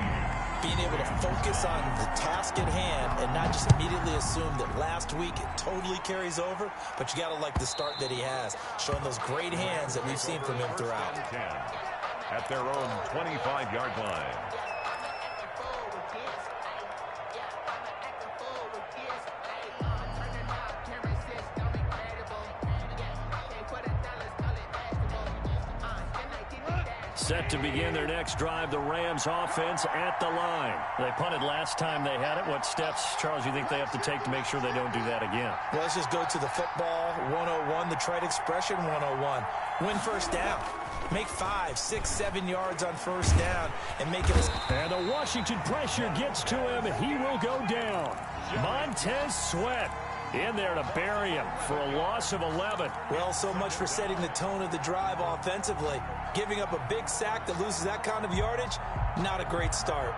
being able to focus on the task at hand and not just immediately assume that last week it totally carries over, but you got to like the start that he has, showing those great hands that we've seen from him throughout. At their own 25-yard line. Set to begin their next drive, the Rams offense at the line. They punted last time they had it. What steps, Charles, you think they have to take to make sure they don't do that again? Well, let's just go to the football 101, the trite expression 101. Win first down. Make 5, 6, 7 yards on first down and make it. And the Washington pressure gets to him. He will go down. Montez Sweat in there to bury him for a loss of 11. Well, so much for setting the tone of the drive offensively. Giving up a big sack that loses that kind of yardage, not a great start.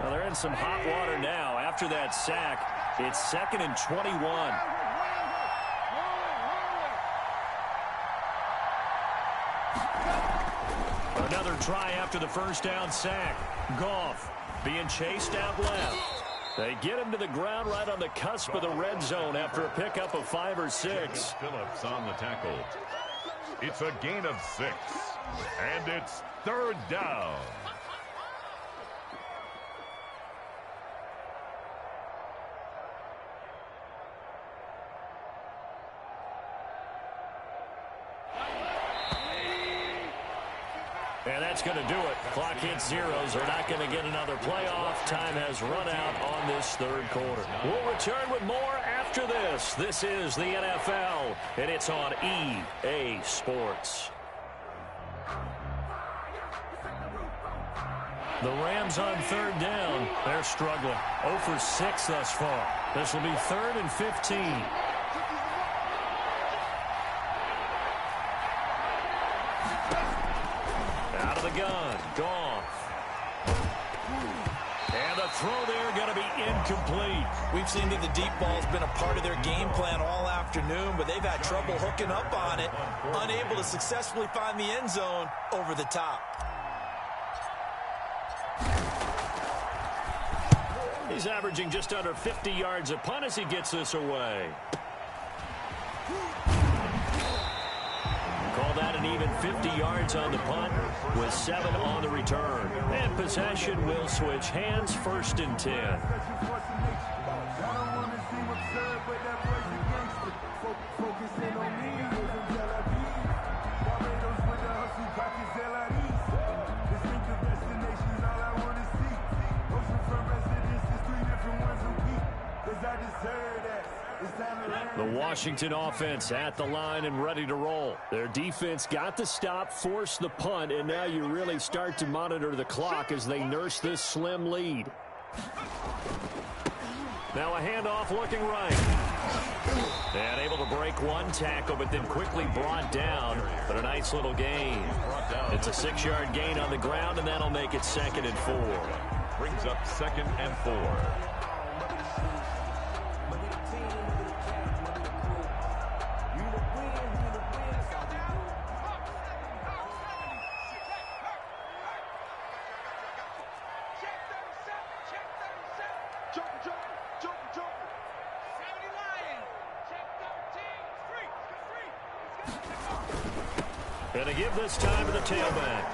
Well, they're in some hot water now. After that sack, it's 2nd and 21. Another try after the first down sack. Goff being chased out left. They get him to the ground right on the cusp of the red zone after a pickup of 5 or 6. Phillips on the tackle. It's a gain of 6. And it's third down. And that's going to do it. Clock hits zeros. They're not going to get another playoff. Time has run out on this third quarter. We'll return with more after this. This is the NFL, and it's on EA Sports. The Rams on third down. They're struggling. 0 for 6 thus far. This will be 3rd and 15. Out of the gun. Goff. And the throw there going to be incomplete. We've seen that the deep ball's been a part of their game plan all afternoon, but they've had trouble hooking up on it, unable to successfully find the end zone over the top. He's averaging just under 50 yards a punt as he gets this away. Call that an even 50 yards on the punt with 7 on the return. And possession will switch hands, 1st and 10. The Washington offense at the line and ready to roll. Their defense got the stop, forced the punt, and now you really start to monitor the clock as they nurse this slim lead. Now a handoff looking right. And able to break one tackle, but then quickly brought down. But a nice little gain. It's a 6-yard gain on the ground, and that'll make it 2nd and 4. Brings up 2nd and 4. Gonna give this time to the tailback.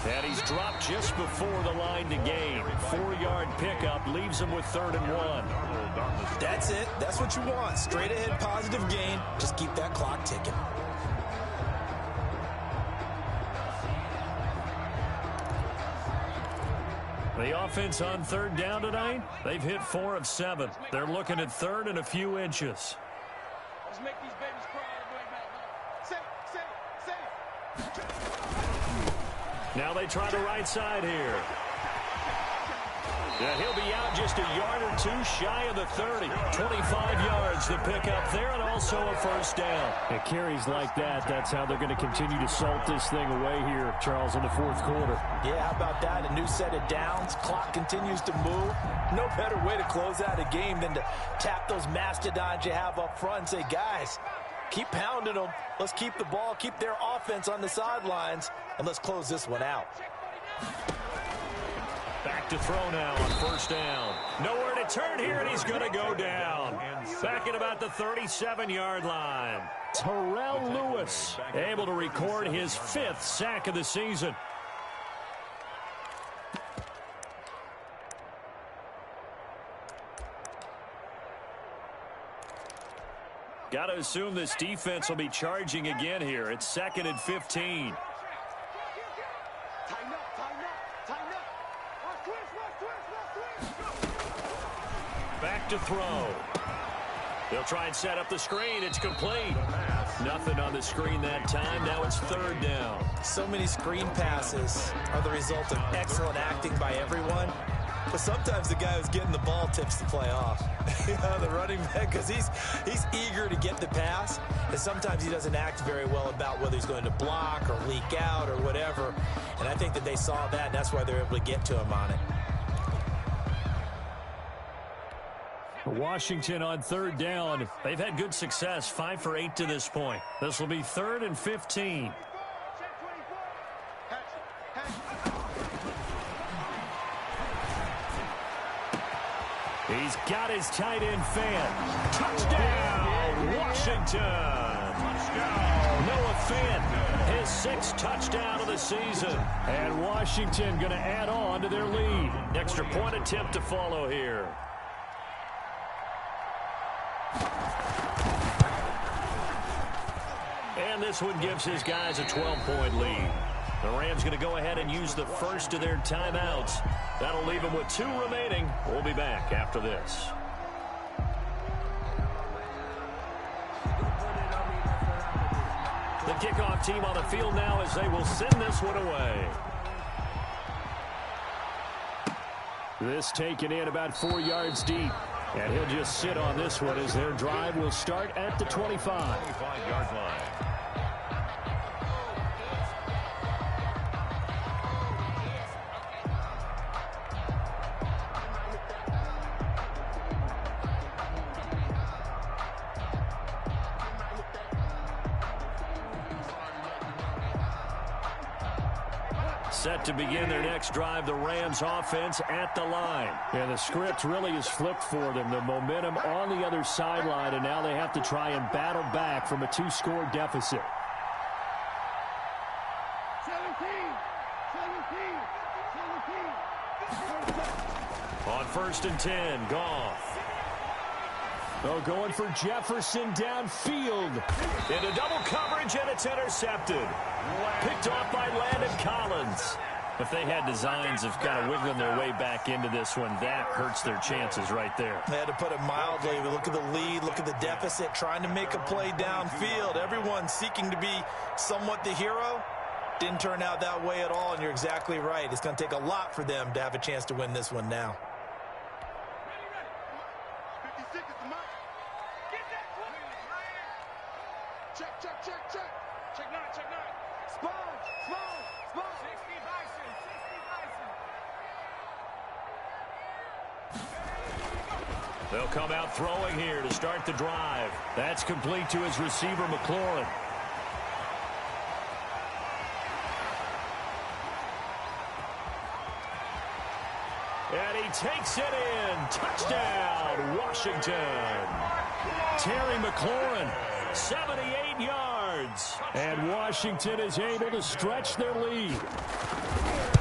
And he's dropped just before the line to gain. 4-yard pickup leaves him with 3rd and 1. That's it. That's what you want. Straight ahead positive gain. Just keep that clock ticking. The offense on 3rd down tonight, they've hit 4 of 7. They're looking at 3rd and a few inches. Let's make these babies cry on the way back. Say. Now they try the right side here. Yeah, he'll be out just a yard or 2 shy of the 30. 25 yards to pick up there, and also a 1st down. It carries like that. That's how they're going to continue to salt this thing away here, Charles, in the 4th quarter. Yeah, how about that? A new set of downs. Clock continues to move. No better way to close out a game than to tap those mastodons you have up front and say, guys, keep pounding them. Let's keep the ball, keep their offense on the sidelines, and let's close this one out. Back to throw now on 1st down. Nowhere to turn here, and he's going to go down. Back at about the 37-yard line. Terrell Lewis able to record his 5th sack of the season. Got to assume this defense will be charging again here. It's 2nd and 15. Back to throw. They'll try and set up the screen. It's complete. Nothing on the screen that time. Now it's 3rd down. So many screen passes are the result of excellent acting by everyone. But sometimes the guy who's getting the ball tips the play off. The running back, because he's eager to get the pass. And sometimes he doesn't act very well about whether he's going to block or leak out or whatever. And I think that they saw that, and that's why they're able to get to him on it. Washington on 3rd down. They've had good success, 5 for 8 to this point. This will be 3rd and 15. He's got his tight end fan. Touchdown, Washington. Noah Fant, his 6th touchdown of the season. And Washington going to add on to their lead. Extra point attempt to follow here. And this one gives his guys a 12-point lead. The Rams going to go ahead and use the first of their timeouts. That'll leave them with 2 remaining. We'll be back after this. The kickoff team on the field now as they will send this one away. This taken in about 4 yards deep. And he'll just sit on this one as their drive will start at the 25. 25-yard line. Set to begin their next drive, the Rams offense at the line. Yeah, the script really is flipped for them. The momentum on the other sideline, and now they have to try and battle back from a 2-score deficit. 17. On 1st and 10, Goff. Oh, going for Jefferson downfield. Into double coverage, and it's intercepted. Picked off by Landon Collins. If they had designs of kind of wiggling their way back into this one, that hurts their chances right there. They had to put it mildly. Look at the lead, look at the deficit, trying to make a play downfield. Everyone seeking to be somewhat the hero. Didn't turn out that way at all, and you're exactly right. It's going to take a lot for them to have a chance to win this one now. They'll come out throwing here to start the drive. That's complete to his receiver, McLaurin. And he takes it in. Touchdown, Washington. Terry McLaurin 78 yards. And Washington is able to stretch their lead.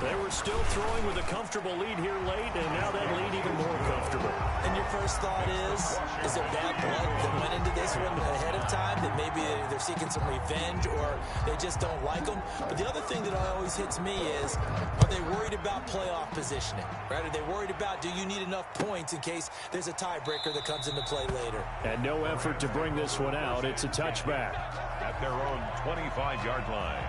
They were still throwing with a comfortable lead here late, and now that lead even more comfortable. And your first thought is there bad blood that went into this one ahead of time, that maybe they're seeking some revenge or they just don't like them? But the other thing that always hits me is, are they worried about playoff positioning? Right? Are they worried about, do you need enough points in case there's a tiebreaker that comes into play later? And no effort to bring this one out. It's a touchback. At their own 25-yard line.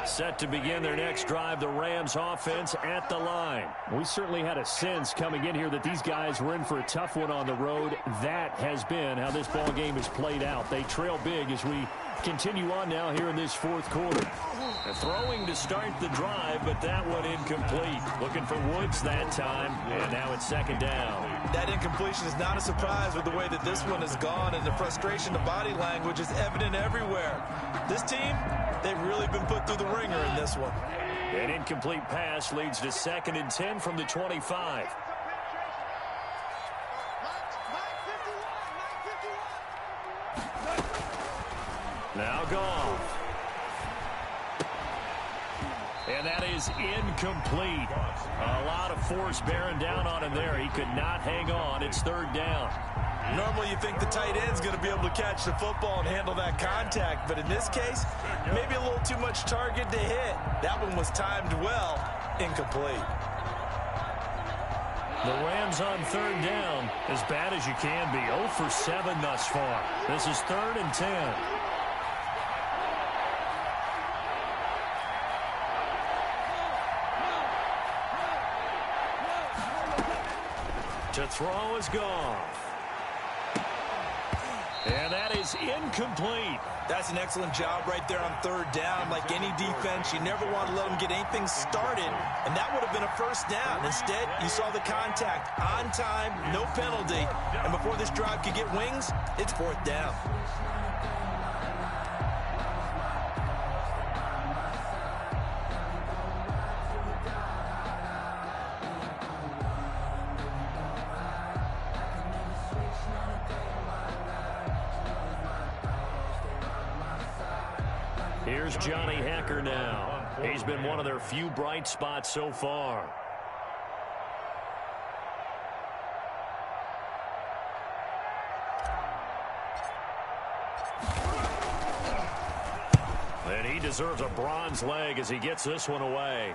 Set to begin their next drive, the Rams offense at the line. We certainly had a sense coming in here that these guys were in for a tough one on the road. That has been how this ball game has played out. They trail big as we continue on now here in this fourth quarter. Throwing to start the drive, but that one incomplete. Looking for Woods that time, and now it's second down. That incompletion is not a surprise with the way that this one has gone, and the frustration, the body language is evident everywhere. This team, they've really been put through the ringer in this one. An incomplete pass leads to 2nd and 10 from the 25. Now Goff. And that is incomplete. A lot of force bearing down on him there. He could not hang on. It's 3rd down. Normally you think the tight end's going to be able to catch the football and handle that contact, but in this case, maybe a little too much target to hit. That one was timed well, incomplete. The Rams on 3rd down, as bad as you can be. 0 for 7 thus far. This is 3rd and 10. To throw is Goff. And that is incomplete. That's an excellent job right there on 3rd down. Like any defense, you never want to let them get anything started, and that would have been a 1st down. Instead, you saw the contact on time, no penalty, and before this drive could get wings, it's 4th down. Here's Johnny Hecker now. He's been one of their few bright spots so far. And he deserves a bronze leg as he gets this one away.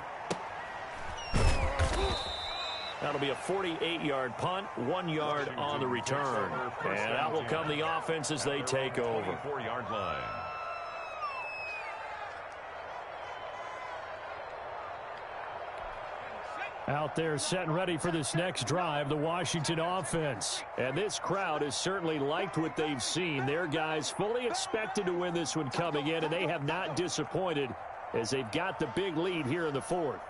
That'll be a 48-yard punt, 1 yard on the return. And out will come the offense as they take over. 4-yard line. Out there set and ready for this next drive, the Washington offense. And this crowd has certainly liked what they've seen. Their guys fully expected to win this one coming in, and they have not disappointed as they've got the big lead here in the 4th.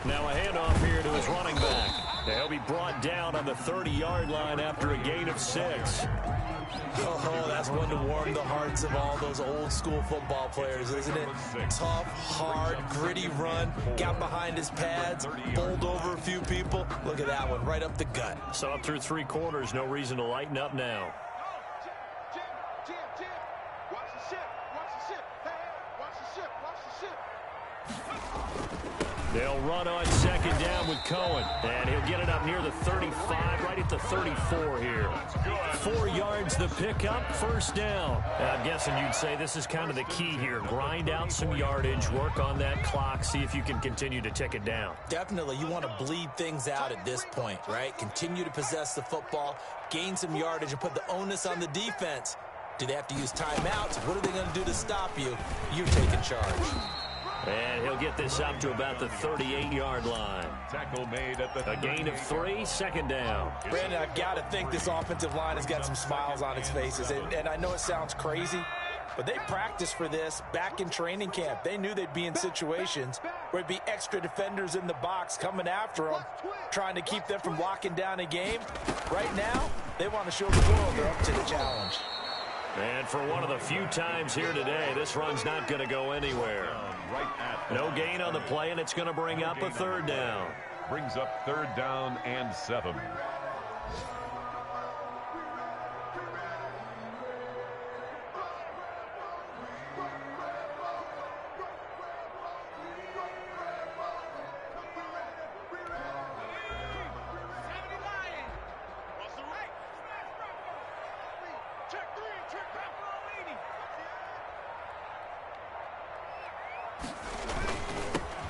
Now a handoff here to his running back. He'll be brought down on the 30-yard line after a gain of 6. Oh, that's one to warm the hearts of all those old-school football players, isn't it? Tough, hard, gritty run, got behind his pads, bowled over a few people. Look at that one, right up the gut. So up through 3 quarters, no reason to lighten up now. Watch the ship, watch the ship. Hey, watch the ship, watch the ship. They'll run on 2nd down with Cohen, and he'll get it up near the 35, right at the 34 here. 4 yards the pickup, 1st down. I'm guessing you'd say this is kind of the key here. Grind out some yardage, work on that clock, see if you can continue to tick it down. Definitely, you want to bleed things out at this point, right? Continue to possess the football, gain some yardage, and put the onus on the defense. Do they have to use timeouts? What are they going to do to stop you? You're taking charge. And he'll get this up to about the 38-yard line. Tackle made at the A gain of 3, 2nd down. Brandon, I've got to think this offensive line has got some smiles on its faces. And I know it sounds crazy, but they practiced for this back in training camp. They knew they'd be in situations where it'd be extra defenders in the box coming after them, trying to keep them from locking down a game. Right now, they want to show the world they're up to the challenge. And for one of the few times here today, this run's not going to go anywhere. No gain on the play, and it's going to bring up a third down. Brings up third down and 7.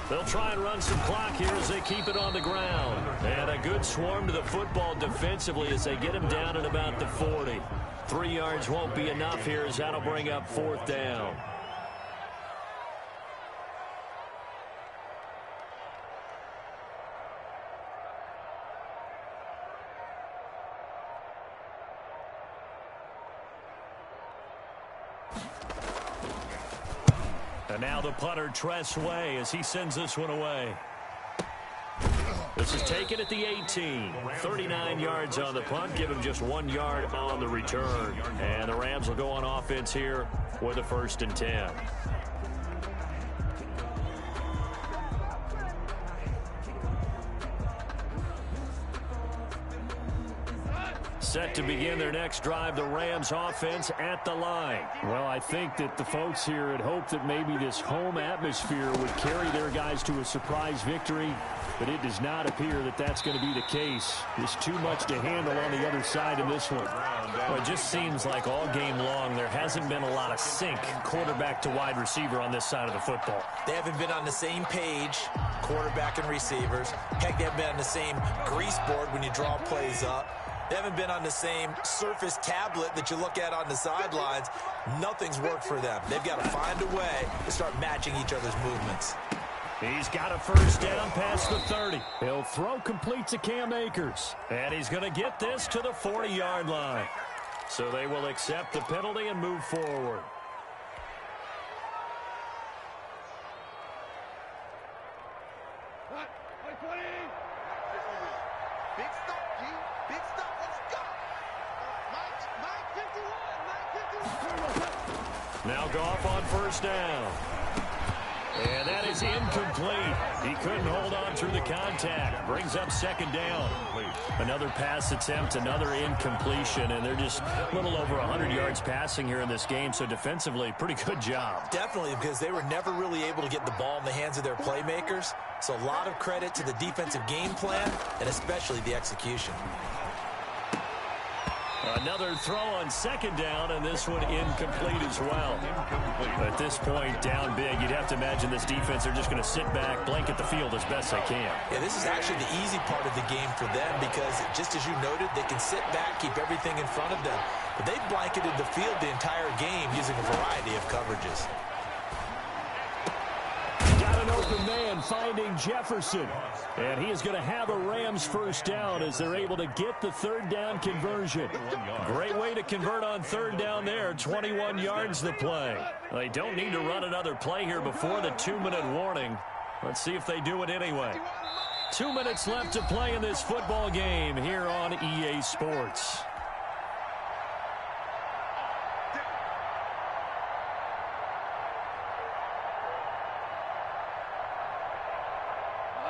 They'll try and run some clock here as they keep it on the ground. And a good swarm to the football defensively as they get him down at about the 40. 3 yards won't be enough here as that'll bring up fourth down. And now the punter, Rzsl, as he sends this one away. This is taken at the 18. 39 yards on the punt. Give him just 1 yard on the return. And the Rams will go on offense here with a 1st and 10. Set to begin their next drive, the Rams offense at the line. Well, I think that the folks here had hoped that maybe this home atmosphere would carry their guys to a surprise victory, but it does not appear that that's going to be the case. There's too much to handle on the other side in this one. Well, it just seems like all game long there hasn't been a lot of sync quarterback to wide receiver on this side of the football. They haven't been on the same page, quarterback and receivers. Heck, they haven't been on the same grease board when you draw plays up. They haven't been on the same Surface tablet that you look at on the sidelines. Nothing's worked for them. They've got to find a way to start matching each other's movements. He's got a 1st down past the 30. He'll throw complete to Cam Akers. And he's going to get this to the 40-yard line. So they will accept the penalty and move forward. Now Goff on 1st down. And that is incomplete. He couldn't hold on through the contact. Brings up 2nd down. Another pass attempt, another incompletion, and they're just a little over 100 yards passing here in this game, so defensively, pretty good job. Definitely, because they were never really able to get the ball in the hands of their playmakers. So a lot of credit to the defensive game plan, and especially the execution. Another throw on 2nd down, and this one incomplete as well. At this point, down big, you'd have to imagine this defense are just going to sit back, blanket the field as best they can. Yeah, this is actually the easy part of the game for them because, just as you noted, they can sit back, keep everything in front of them. But they've blanketed the field the entire game using a variety of coverages. Got an open man finding Jefferson. And he is going to have a Rams 1st down as they're able to get the 3rd down conversion. Great way to convert on 3rd down there. 21 yards the play. They don't need to run another play here before the 2-minute warning. Let's see if they do it anyway. 2 minutes left to play in this football game here on EA Sports.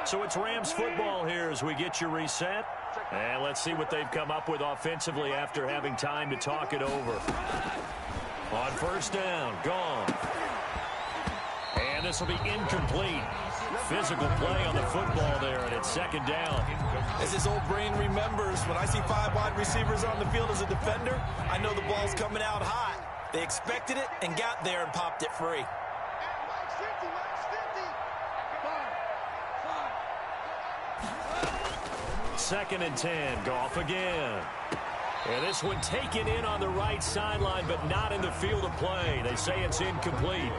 So it's Rams football here as we get you reset. And let's see what they've come up with offensively after having time to talk it over. On 1st down, gone. And this will be incomplete. Physical play on the football there, and it's 2nd down. As his old brain remembers, when I see 5 wide receivers on the field as a defender, I know the ball's coming out hot. They expected it and got there and popped it free. 2nd and 10. Goff again. And this one taken in on the right sideline, but not in the field of play. They say it's incomplete.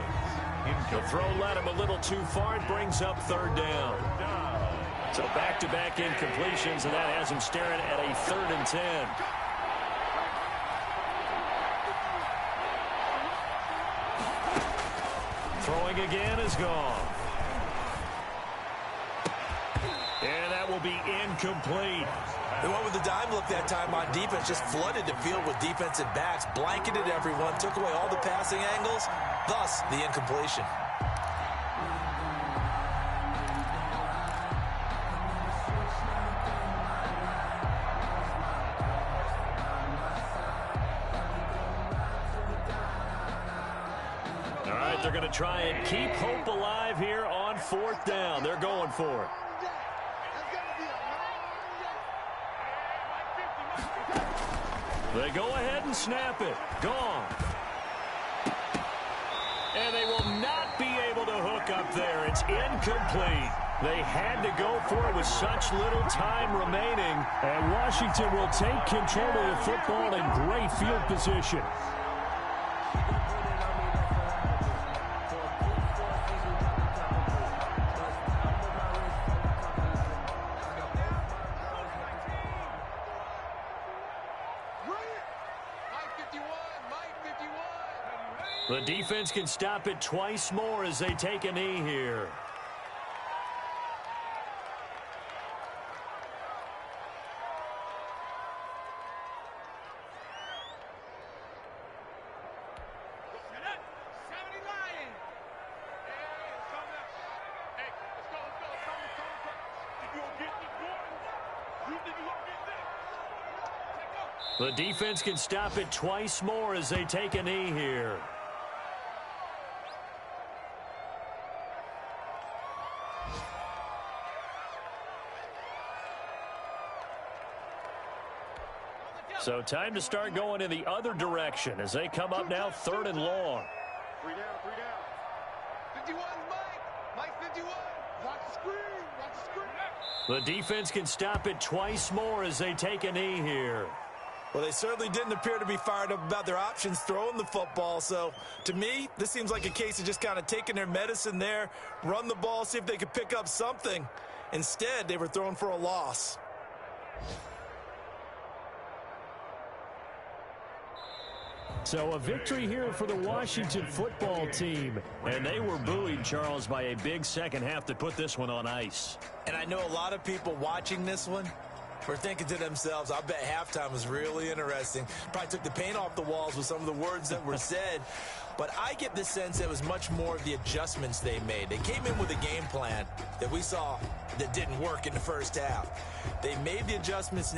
The throw led him a little too far. It brings up 3rd down. So back-to-back incompletions, and that has him staring at a 3rd and 10. Throwing again is gone. And that will will be incomplete. They went with the dime look that time on defense, just flooded the field with defensive backs, blanketed everyone, took away all the passing angles, thus the incompletion. All right, they're going to try and keep hope alive here on 4th down. They're going for it. They go ahead and snap it. Gone. And they will not be able to hook up there. It's incomplete. They had to go for it with such little time remaining. And Washington will take control of the football in great field position. The defense can stop it twice more as they take a knee here. The defense can stop it twice more as they take a knee here. So time to start going in the other direction as they come up now 3rd and long. 3 down, 3 down. 51, Mike 51. Watch the screen, watch the screen. The defense can stop it twice more as they take a knee here. Well, they certainly didn't appear to be fired up about their options throwing the football. So, to me, this seems like a case of just kind of taking their medicine there, run the ball, see if they could pick up something. Instead, they were throwing for a loss. So a victory here for the Washington football team. And they were buoyed, Charles, by a big second half to put this one on ice. And I know a lot of people watching this one were thinking to themselves, I bet halftime was really interesting. Probably took the paint off the walls with some of the words that were said. But I get the sense it was much more of the adjustments they made. They came in with a game plan that we saw that didn't work in the first half. They made the adjustments